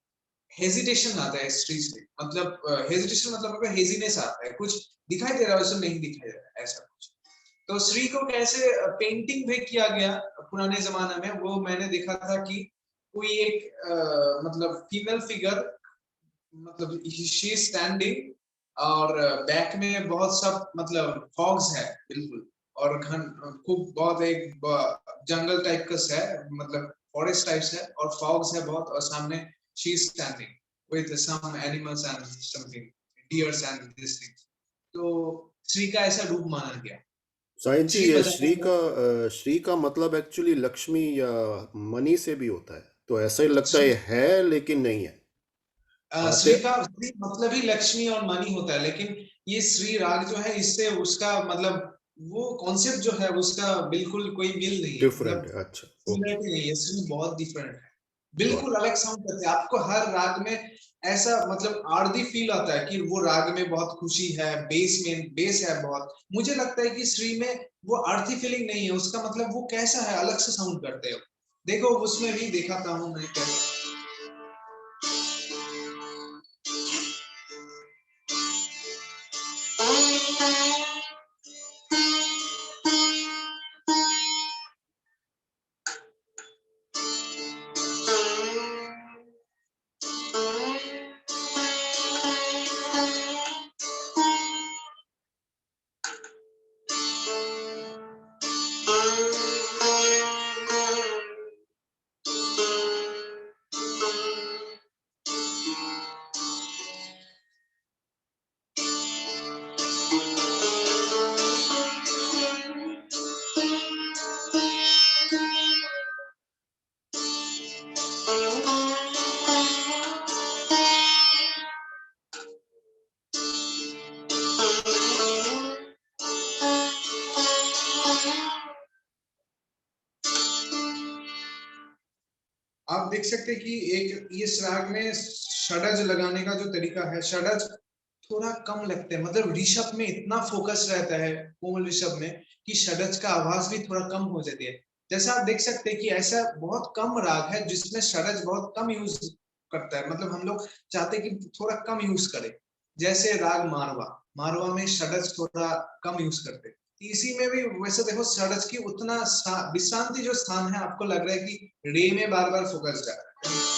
हेजिटेशन आता है स्ट्रीट से, मतलब हेजिटेशन मतलब हेजीनेस आता है, कुछ दिखाई दे रहा है वैसे नहीं दिखाई दे रहा है, ऐसा कुछ। तो श्री को कैसे पेंटिंग भी किया गया पुराने जमाने में, वो मैंने देखा था कि कोई एक मतलब फीमेल फिगर, मतलब शी स्टैंडिंग, और बैक में बहुत सब मतलब फॉग्स है बिल्कुल, और घन खूब बहुत एक जंगल टाइप का है, मतलब फॉरेस्ट टाइप है, और फॉग्स है बहुत, और सामने she is standing with some animals and something deers and this thing. तो श्री का ऐसा रूप माना गया। साइंस जी, श्री ये बजाने श्री का मतलब एक्चुअली लक्ष्मी या मनी से भी होता है, तो ऐसा ही लगता है लेकिन नहीं है। श्री का श्री मतलब ही लक्ष्मी और मणि होता है, लेकिन ये श्री राग जो है, इससे उसका मतलब वो कॉन्सेप्ट जो है उसका बिल्कुल कोई मिल नहीं है, डिफरेंट मतलब है। अच्छा, सिमिलर ओके, नहीं है, श्री बहुत डिफरेंट है, गॉट। बिल्कुल अलग साउंड करते हैं। आपको हर राग में ऐसा मतलब आरती फील आता है कि वो राग में बहुत खुशी है, बेस में बेस है बहुत। मुझे लगता है कि श्री में वो आरती फीलिंग नहीं है, उसका मतलब वो कैसा है, अलग से साउंड करते हो। देखो उसमें भी दिखाता हूँ मैं कैसे। आप देख सकते हैं कि एक इस राग में षडज लगाने का जो तरीका है, षडज थोड़ा कम लगते हैं, मतलब ऋषभ में इतना फोकस रहता है, कोमल ऋषभ में, कि षडज का आवाज भी थोड़ा कम हो जाती है। जैसा आप देख सकते हैं कि ऐसा बहुत कम राग है जिसमें षडज बहुत कम यूज करता है, मतलब हम लोग चाहते हैं कि थोड़ा कम यूज करें। जैसे राग मारवा, मारवा में षडज थोड़ा कम यूज करते हैं। इसी में भी वैसे देखो षडज की उतना विश्रांति जो स्थान है, आपको लग रहा है कि रे में बार बार फोकस जा रहा है।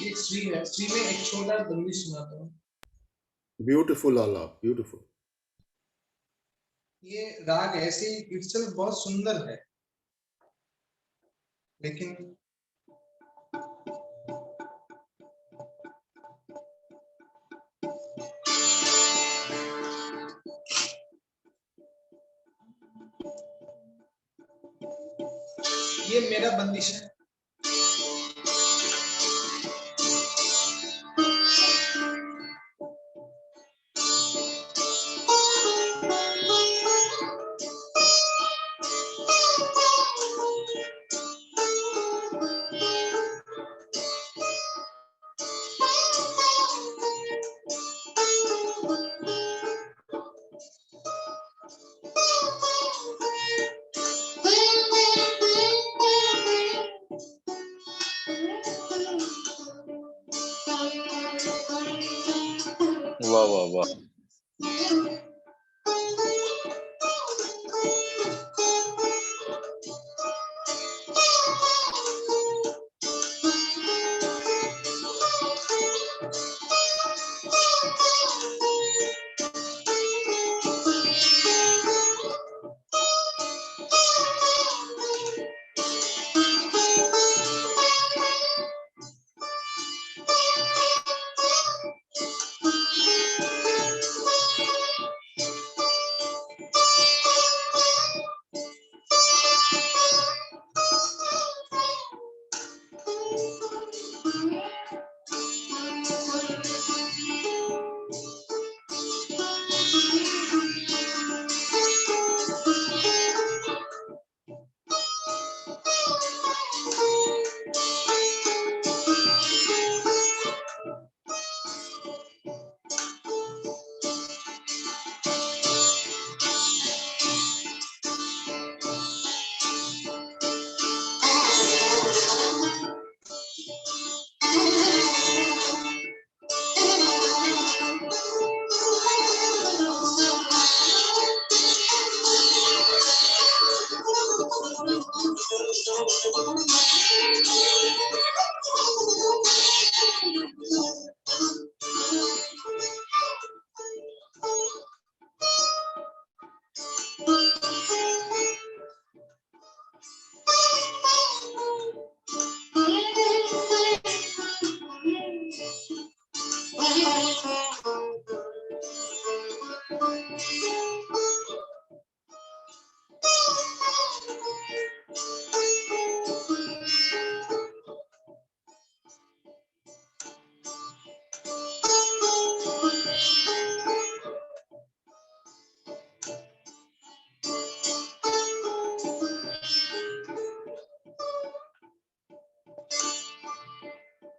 ये श्री है, श्री में एक छोटा बंदी सुनाता हूँ। ब्यूटीफुल आलाप, ब्यूटीफुल। ये राग ऐसे इटसेल्फ बहुत सुंदर है, लेकिन ये मेरा बंदिश है। वाह वाह वाह।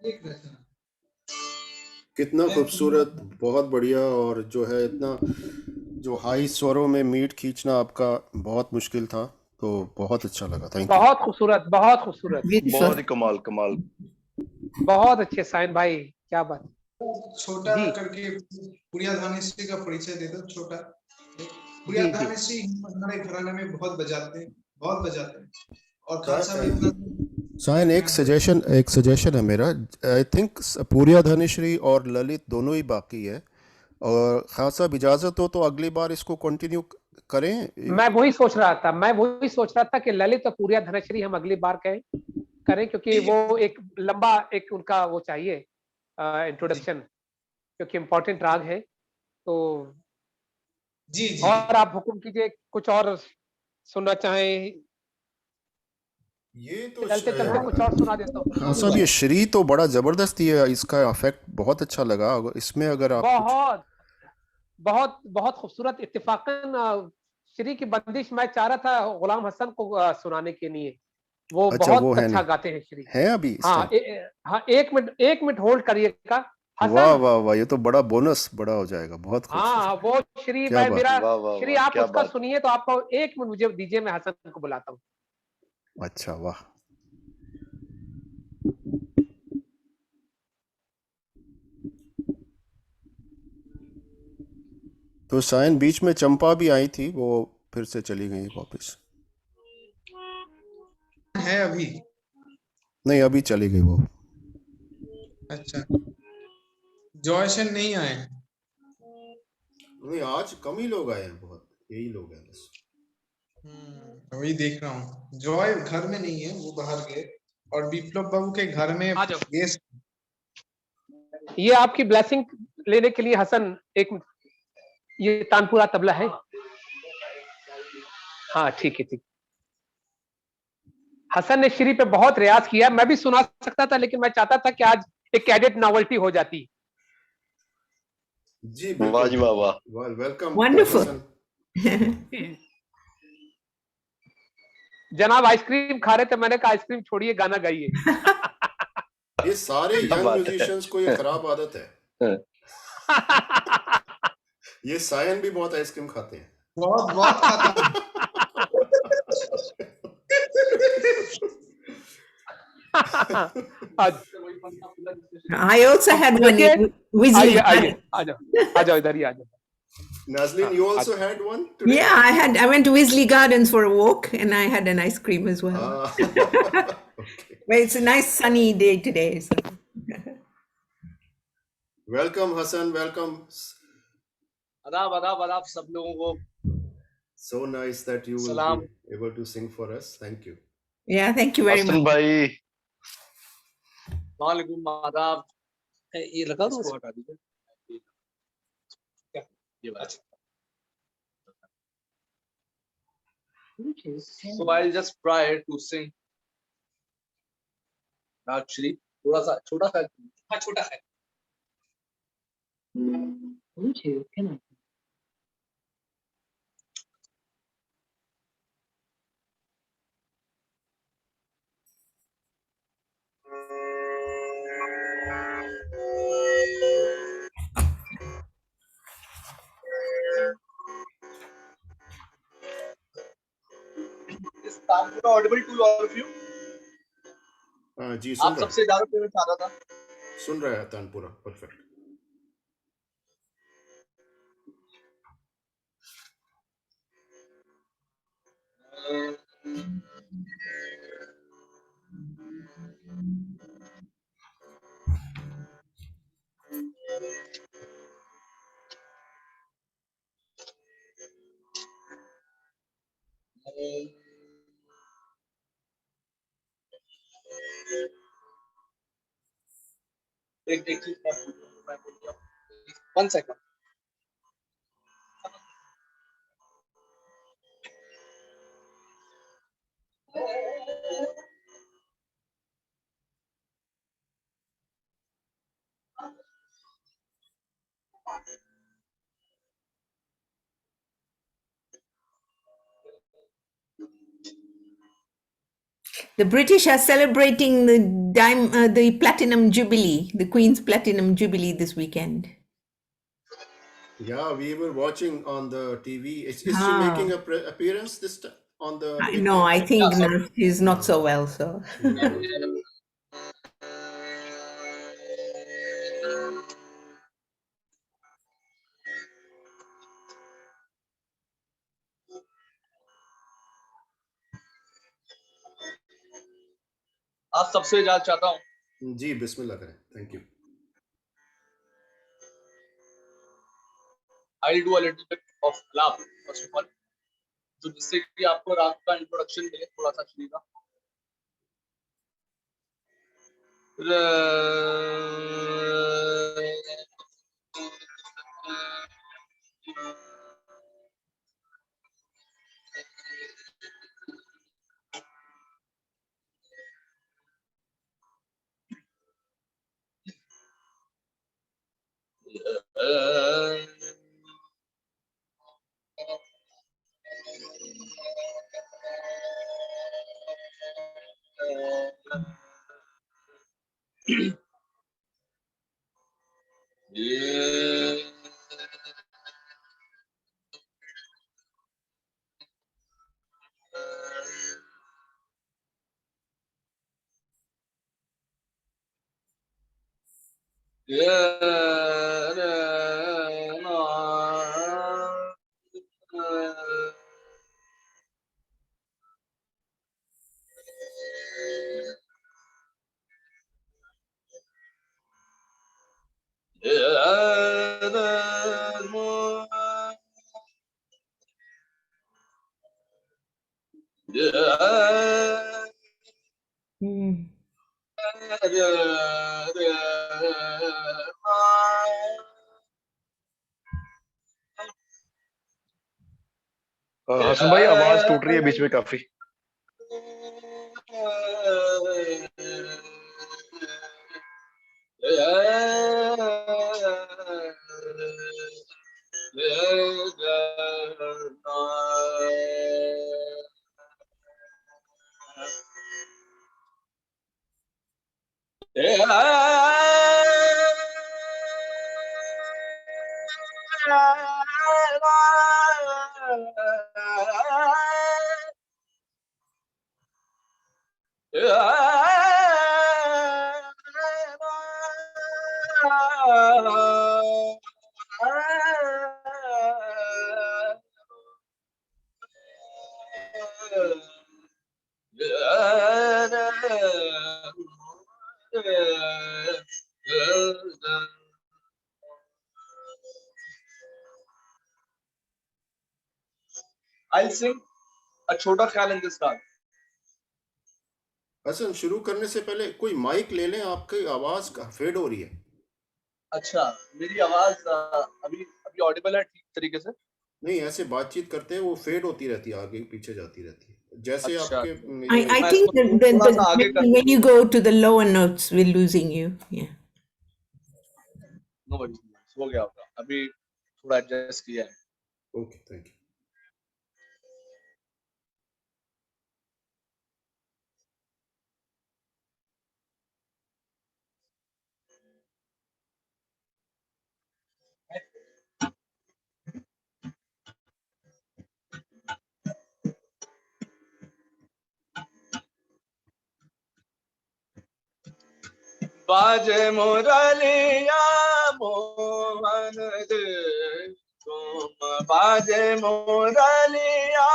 एक रचना कितना खूबसूरत, बहुत बढ़िया। और जो है इतना जो हाई स्वरों में मीट खींचना आपका बहुत मुश्किल था, तो बहुत अच्छा लगा। Thank you. बहुत खूबसूरत, बहुत खूबसूरत, Beautiful. बहुत ही कमाल कमाल। बहुत अच्छे साइन भाई, क्या बात। छोटा जी करके पुरिया धानेश्वरी का परिचय दे दो, छोटा। पुरिया जी जी धानेश्वरी हमारे घराने में बहुत बजाते हैं, बहुत बजाते हैं। और खालसा सा- भी इतना सायन, एक सजेशन है मेरा। आई थिंक पूरिया धनेश्वरी और ललित दोनों ही बाकी है, और खास साहब इजाज़त हो तो अगली बार इसको कंटिन्यू करें। मैं वही सोच रहा था, मैं वही सोच रहा था कि ललित और पूरिया धनश्री हम अगली बार करें, क्योंकि ठीक है। वो एक लंबा एक उनका वो चाहिए इंट्रोडक्शन, क्योंकि इम्पोर्टेंट राग है। तो जी जी और आप हुक्म कीजिए, कुछ और सुनना चाहें? ये तो चलते चलते कुछ और सुना देता हूँ। हाँ साहब, ये श्री तो बड़ा जबरदस्त ही है, इसका इफेक्ट बहुत अच्छा लगा। इसमें अगर आप कुछ बहुत बहुत बहुत खूबसूरत। इत्तेफाकन श्री की बंदिश मैं चाह रहा था गुलाम हसन को सुनाने के लिए। वो अच्छा, वो बहुत है अच्छा नहीं, गाते हैं श्री। है अभी इस हाँ टाइम? हाँ, एक मिनट होल्ड करिएगा। वाह हसन, वाह वाह, ये तो बड़ा बोनस बड़ा हो जाएगा, बहुत हाँ खूबसूरत। वो श्री, क्या मैं बात मेरा है। वाह वाह श्री, वाह, आप क्या उसका बात। सुनिए तो आपको एक मिनट मुझे दीजिए, मैं हसन को बुलाता हूँ। अच्छा, वाह। तो सायन, बीच में चंपा भी आई थी, वो फिर से चली गई वापस? है अभी। नहीं, अभी चली गई वो। अच्छा, जॉयशन नहीं आए। नहीं, आज कम ही लोग आए हैं, बहुत यही लोग हैं बस। वही देख रहा हूँ, जॉय घर में नहीं है, वो बाहर गए। और विप्लव बाबू के घर में आ जाओ। गेस्ट। ये आपकी ब्लेसिंग लेने के लिए हसन, एक मिनट, ये तानपुरा तबला है। हाँ ठीक है, ठीक। हसन ने श्री पे बहुत रियाज किया, मैं भी सुना सकता था, लेकिन मैं चाहता था कि आज एक कैडेट नॉवेल्टी हो जाती। जी वाह जी वाह वाह। बिल्कुल, वेलकम Wonderful. हसन। जनाब आइसक्रीम खा रहे थे, मैंने कहा आइसक्रीम छोड़िए, गाना गाइए। ये सारे क्या यंग बात है। म्यूजिशियंस को ये खराब आदत है। ये सायन भी बहुत आइसक्रीम खाते हैं। बहुत बहुत खाता हूँ। आज I also had one देखिए, in Weasley आइए Garden. आ जाओ इधर ही आ जाओ। Naslin, you also had one today? Yeah, I went to Weasley Gardens for a walk and I had an ice cream as well. Ah, okay. But it's a nice sunny day today. So. Welcome, Hassan. Welcome. आदाब आदाब आदाब सब लोगों को So nice that you will सलाम। be able to sing for us. Thank you. Yeah, thank you very Hasan much. भाई, वालेकुम आदाब। ये लगा दो, इसको हटा दीजिए। क्या? ये बात। So I'll just try to sing actually थोड़ा सा छोटा सा। हाँ छोटा सा। Is Tanpura audible to all of you? जी, सुन आप रहा सबसे ज्यादा पेमेंट चाह रहा था। सुन रहा है तानपुरा, परफेक्ट। एक चीज मैं बोल रहा हूँ। 1 second. The British are celebrating the the Platinum Jubilee, the Queen's Platinum Jubilee this weekend. Yeah, we were watching on the TV. Is she Ah. making a appearance this time on the No, I think Yeah, no, she's not No. so well. So No. आप सबसे इजाजत चाहता हूँ। जी बिस्मिल्लाह करें. Thank you. I'll do a little bit of clap first of all, तो जिससे कि आपको राग का इंट्रोडक्शन मिले थोड़ा सा श्री का। हसन भाई आवाज टूट रही है बीच में काफी. I'll sing a छोटा ख्याल in this rag. हसन शुरू करने से पहले कोई माइक ले लें, आपकी आवाज फेड हो रही है. अच्छा, मेरी आवाज अभी अभी ऑडिबल है ठीक तरीके से? नहीं, ऐसे बातचीत करते हैं वो फेड होती रहती है, आगे पीछे जाती रहती है. जैसे अच्छा, आपके I मैं think इसको थोड़ा सा आगे कर when you go to the lower notes, we're losing you. Yeah. No worries, हो गया होगा, अभी थोड़ा एडजस्ट किया है. Okay, thank you. बाजे मुरलिया मोहन दे तुम, बाजे मुरलिया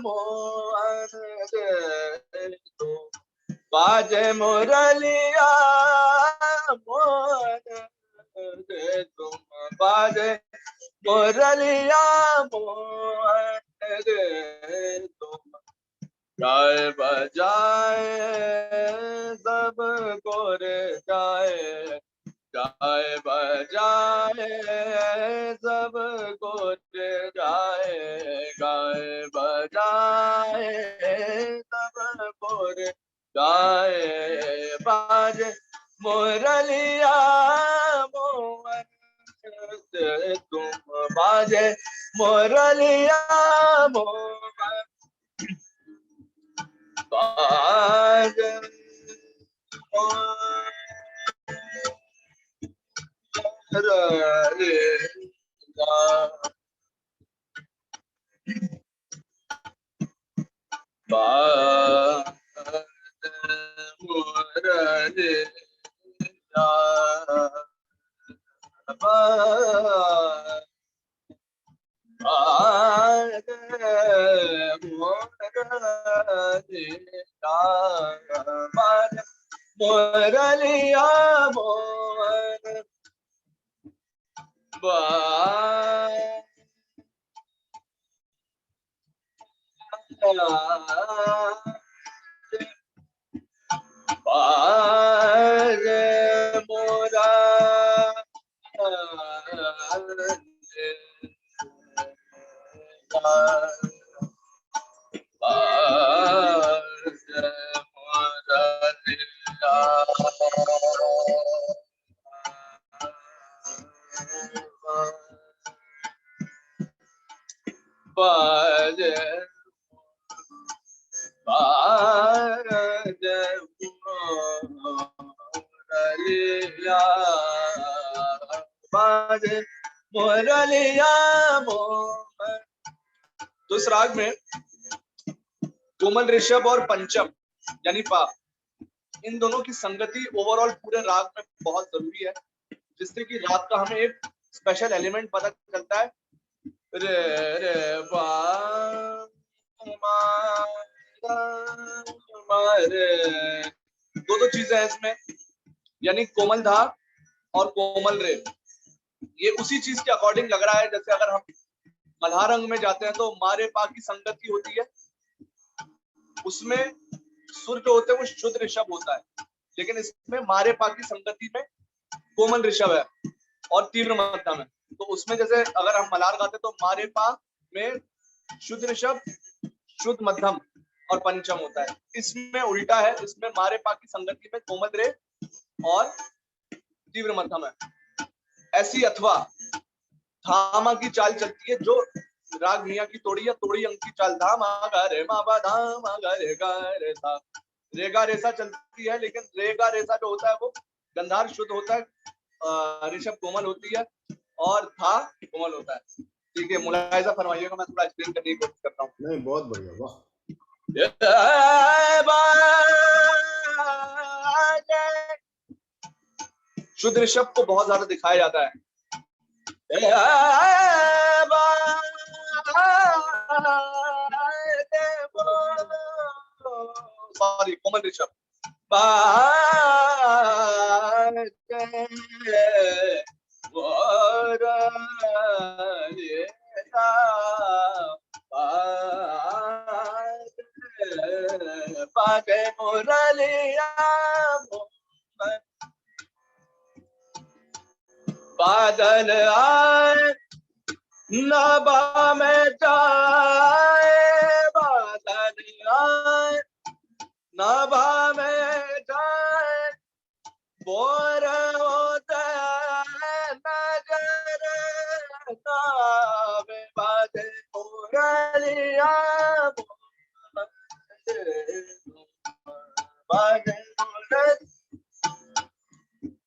मोहन दे तुम, बाजे मुरलिया मोहन दे तुम, बाजे मुरलिया मोहन दे तुम, गाय बजाए सब गोरे जाए, गाय बजाए सब गोरे जाए, गाय बजाए सब गोरे जाए, बाजे मुरलिया मोहन दे तुम, बाजे मुरलिया मोहन, बाजे मोरलिया मोर मोरा मोरलिया मोर। तो इस राग में कोमल ऋषभ और पंचम यानी पा, इन दोनों की संगति ओवरऑल पूरे राग में बहुत जरूरी है, जिससे कि राग का हमें एक स्पेशल एलिमेंट पता चलता है। रे रे बा मा रे, दो चीजें हैं इसमें, यानी कोमल धा और कोमल रे। ये उसी चीज के अकॉर्डिंग लग रहा है जैसे अगर हम मल्हार रंग में जाते हैं तो मारे पा की संगति होती है, उसमें सुर जो होते हैं वो शुद्ध ऋषभ होता है, लेकिन इसमें मारे पा की संगति में कोमल ऋषभ है और तीव्र मध्यम है। तो उसमें जैसे अगर हम मल्हार गाते तो मारे पा में शुद्ध ऋषभ, शुद्ध मध्यम और पंचम होता है। इसमें उल्टा है, इसमें मारे पा की संगति में कोमल रे और तीव्र मध्यम है। ऐसी अथवा धामा की चाल चलती है, जो राग मियां की तोड़ी या तोड़ी अंक की चाल, धामा गा रे मा बा धामा गा रे सा, रे गा रे सा चलती है, लेकिन रे गा रे सा जो होता है वो गंधार शुद्ध होता है, ऋषभ कोमल होती है और था कोमल होता है। ठीक है, मुलाहिजा फरमाइएगा, मैं थोड़ा एक्सप्लेन करने की कोशिश करता हूँ। नहीं, बहुत बढ़िया, वाह। शुद्ध ऋषभ को बहुत ज्यादा दिखाया जाता है। सॉरी, कोमल ऋषभ। बादल आए नभा में जाए, बादल आए नभा में जाए, बोर होते नगर नावे, बादल मुरलिया बादल।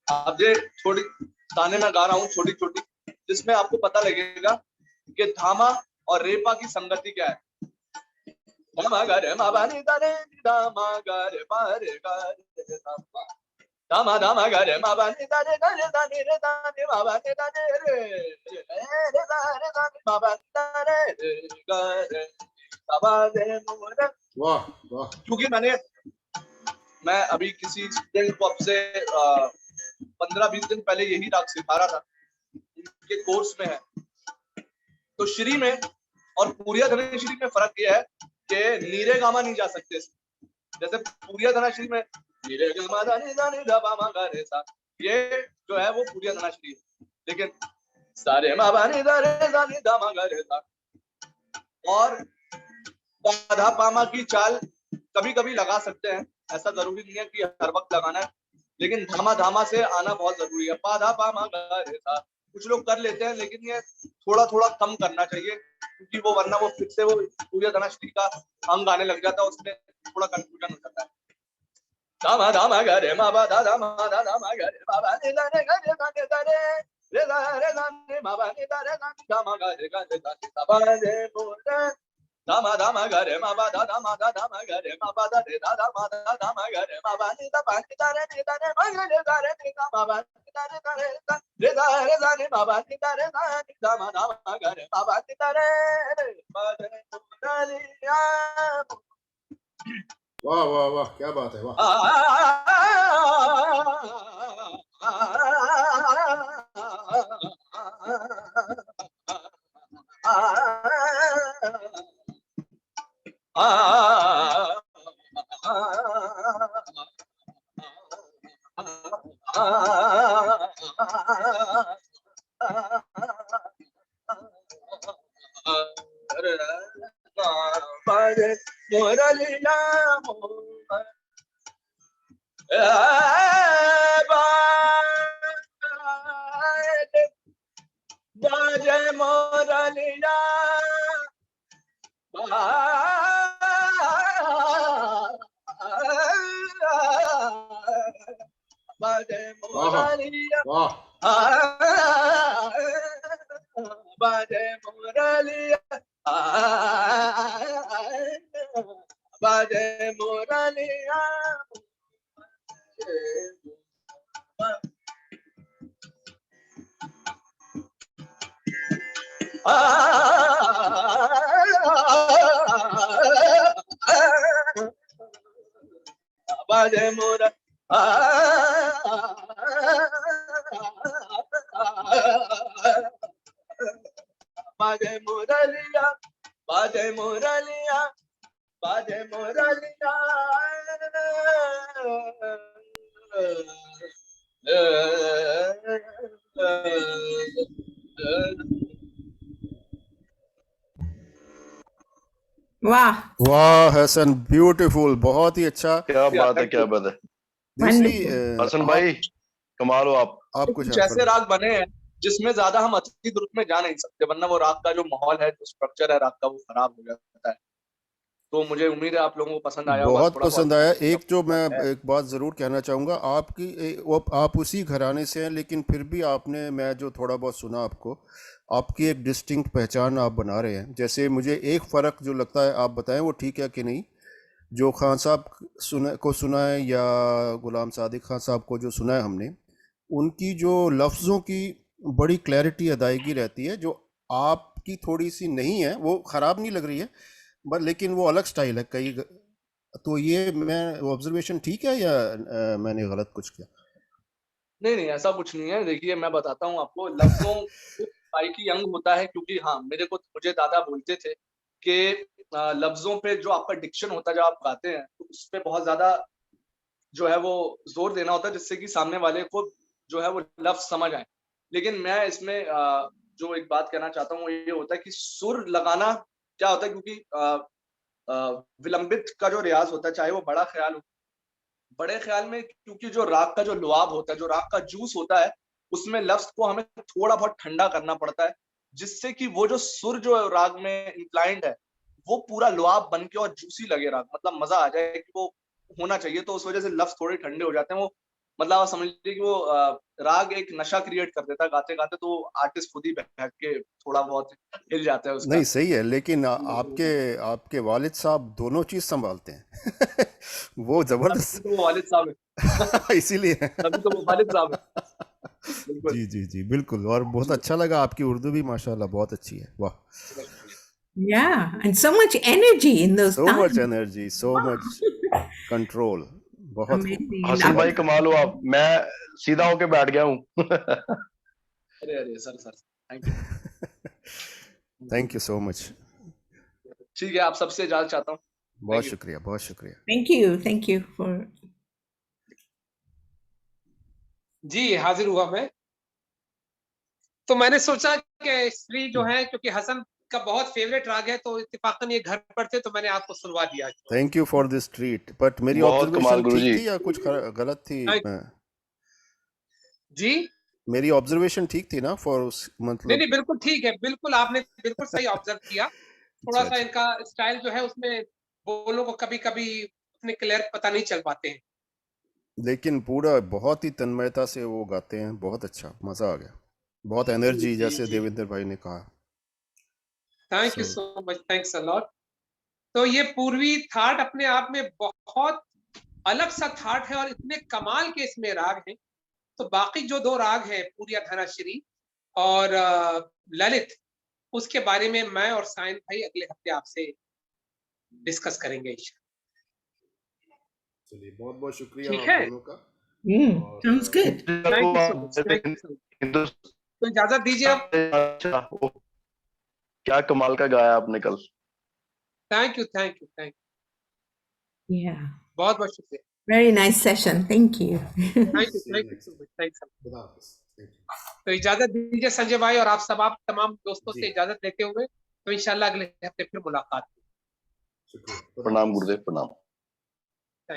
अब ये थोड़ी ताने में गा रहा हूँ छोटी छोटी, जिसमें आपको पता लगेगा कि धामा और रेपा की संगति क्या है। धामा गा रे मा बा नि दा रे, धामा गा रे पा रे गा रे धामा, धामा धामा गा रे मा बा नि दा रे गा रे दा नि रे दा नि मा बा नि दा रे रे रे दा रे दा नि मा बा नि दा रे रे गा रे सा बा रे मोर। वाह वाह। क्योंकि मैं अभी किसी स्टूडेंट को अब से 15-20 दिन पहले यही राग सिखा रहा था, उनके कोर्स में है। तो श्री में और पूरिया धनश्री में फर्क यह है कि नीरे गामा नहीं जा सकते। जैसे पूरिया धनश्री में नीरे गामा दानी दानी धा बा मा गा रे सा, ये जो है वो पूरिया धनश्री है, लेकिन सारे मा बा नि दा रे दा नि धा मा गा रे सा और बाधा पामा की चाल कभी कभी लगा सकते हैं, ऐसा जरूरी नहीं है कि हर वक्त लगाना है, लेकिन धामा धामा से आना बहुत जरूरी है। पाधा पामा गा रे सा कुछ लोग कर लेते हैं, लेकिन ये थोड़ा थोड़ा कम करना चाहिए, क्योंकि वो वरना वो फिर से वो पूरिया धनश्री का अंग आने लग जाता है, उसमें थोड़ा कंफ्यूजन हो जाता है। दामा दामा गा रे मा बा दा दा मा दा दा मा गा रे मा बा नि दा रे गा रे गा रे दा रे दा नि मा बा नि दा रे गा नि दा मा गा रे गा रे दा नि दा बा रे मोरा दामा दामा गा रे मा बा दा दा मा गा रे मा बा दा रे दा दा मा गा रे मा बा नि दा नि दा रे मा गा रे गा रे नि दा मा बा नि दा रे गा रे दा नि मा बा नि दा रे दा नि दा मा गा रे मा बा नि दा रे मा रे मोरा लिया वाह वाह वाह, क्या बात है, वाह। बाजे मोरलिया बाजे मोरलिया वाह, बाजे मोरलिया बाजे मोरलिया बाजे मोरा बाजे मोरलिया बाजे मोरलिया बाजे मोरलिया Wow. वाह हसन, ब्यूटीफुल, बहुत ही अच्छा। क्या बात है, क्या बात है। दूसरी हसन भाई कमाल हो आप कुछ कुछ ऐसे राग बने हैं जिसमें ज्यादा हम अतिथि रूप में जा नहीं सकते, वरना वो राग का जो माहौल है, जो स्ट्रक्चर है राग का, वो खराब हो जाता है। तो मुझे उम्मीद है आप लोगों को पसंद आया होगा। बहुत थोड़ा पसंद बहुत आया। एक जो मैं एक बात ज़रूर कहना चाहूँगा, आप उसी घराने से हैं, लेकिन फिर भी आपने, मैं जो थोड़ा बहुत सुना आपको, आपकी एक डिस्टिंक्ट पहचान आप बना रहे हैं। जैसे मुझे एक फ़र्क जो लगता है, आप बताएं वो ठीक है कि नहीं, जो खान साहब सुना है या गुलाम सादिक खान साहब को जो सुना है हमने, उनकी जो लफ्ज़ों की बड़ी क्लैरिटी, अदायगी रहती है, जो आपकी थोड़ी सी नहीं है। वो ख़राब नहीं लग रही है, बट लेकिन वो अलग स्टाइल है कई। तो ये मैं ऑब्जर्वेशन ठीक है या मैंने गलत कुछ किया? नहीं नहीं, ऐसा कुछ नहीं है। देखिए मैं बताता हूँ आपको, लफ्जों की अंग होता है, क्योंकि हाँ मुझे दादा बोलते थे कि लफ्जों पे जो आपका डिक्शन होता है, जब आप गाते हैं तो उस पे बहुत ज्यादा जो है वो जोर देना होता है, जिससे कि सामने वाले को जो है वो लफ्ज समझ आए। लेकिन मैं इसमें जो एक बात कहना चाहता हूँ वो ये होता है कि सुर लगाना क्या होता है, क्योंकि विलंबित का जो रियाज होता है, चाहे वो बड़ा ख्याल हो, बड़े ख्याल में क्योंकि जो राग का जो लुआब होता है, जो राग का जूस होता है, उसमें लफ्ज को हमें थोड़ा बहुत ठंडा करना पड़ता है, जिससे कि वो जो सुर जो राग में इंक्लाइंड है, वो पूरा लुआब बन के और जूसी लगे राग, मतलब मजा आ जाए कि वो होना चाहिए। तो उस वजह से लफ्ज थोड़े ठंडे हो जाते हैं। वो मतलब आप समझ लीजिए कि वो राग एक नशा क्रिएट कर देता है गाते गाते, तो आर्टिस्ट खुद ही बहक के थोड़ा बहुत हिल जाता है उसका। नहीं सही है, लेकिन आपके वालिद साहब दोनों चीज़ संभालते हैं वो ज़बरदस्त। तो वो वालिद साहब है इसीलिए तभी तो वो वालिद साहब है। बिल्कुल। जी जी जी बिल्कुल। और बहुत अच्छा लगा, आपकी उर्दू भी माशाल्लाह बहुत अच्छी है, वाह। Yeah, and so much energy in those so times. Much energy, so much control, बहुत खूब। Amazing. हसन भाई कमाल हो आप, मैं सीधा होके बैठ गया हूँ अरे अरे sir thank you. Thank you so much. ठीक है, आप सबसे इजाजत चाहता हूँ। बहुत you. शुक्रिया, बहुत शुक्रिया। Thank you for. जी हाजिर हुआ मैं। तो मैंने सोचा कि श्री जो है, क्योंकि हसन का बहुत फेवरेट राग है, तो इत्तेफाकन ये घर पर थे, तो मैंने आपको सुनवा दिया। Thank you for this treat. But मेरी बहुत कमाल ऑब्जर्वेशन गुरुजी। ठीक थी या कुछ गलत थी? जी मेरी ऑब्जर्वेशन ठीक थी ना? फॉर नहीं मतलब नहीं, बिल्कुल ठीक है, बिल्कुल आपने बिल्कुल सही ऑब्जर्व किया। थोड़ा सा इनका स्टाइल जो है, उसमें बोलों को कभी कभी अपने क्लियर पता नहीं चल पाते हैं। लेकिन पूरा बहुत ही तन्मयता से वो गाते हैं, बहुत अच्छा, मजा आ गया, बहुत एनर्जी, जैसे देवेंद्र भाई ने कहा। Thank you So, so much, thanks a lot. तो ये पूर्वी थाट अपने आप में बहुत अलग सा थाट है और इतने कमाल के इसमें राग हैं। तो बाकी जो दो राग हैं, पूरिया धनाश्री और ललित, उसके बारे में मैं और सायन भाई अगले हफ्ते आपसे डिस्कस करेंगे। चलिए, बहुत बहुत शुक्रिया ठीक आप है, दोनों का। Sounds good. Thank you so much, thank you so much. तो इजाजत दीजिए अब। अच्छा, वो क्या कमाल का गाया आपने कल। Thank you, thank you, thank you, Yeah. बहुत बहुत शुक्रिया। Very nice session. Thank you. Thank you, thank you so much, thanks. खुदा हाफिज। Thank you. तो इजाजत दीजिए संजय भाई, और आप सब आप तमाम दोस्तों जी। से इजाजत लेते हुए तो इंशाल्लाह अगले हफ्ते फिर मुलाकात होगी। शुक्रिया। खुदा प्रणाम हाफिज। गुरुदेव, प्रणाम।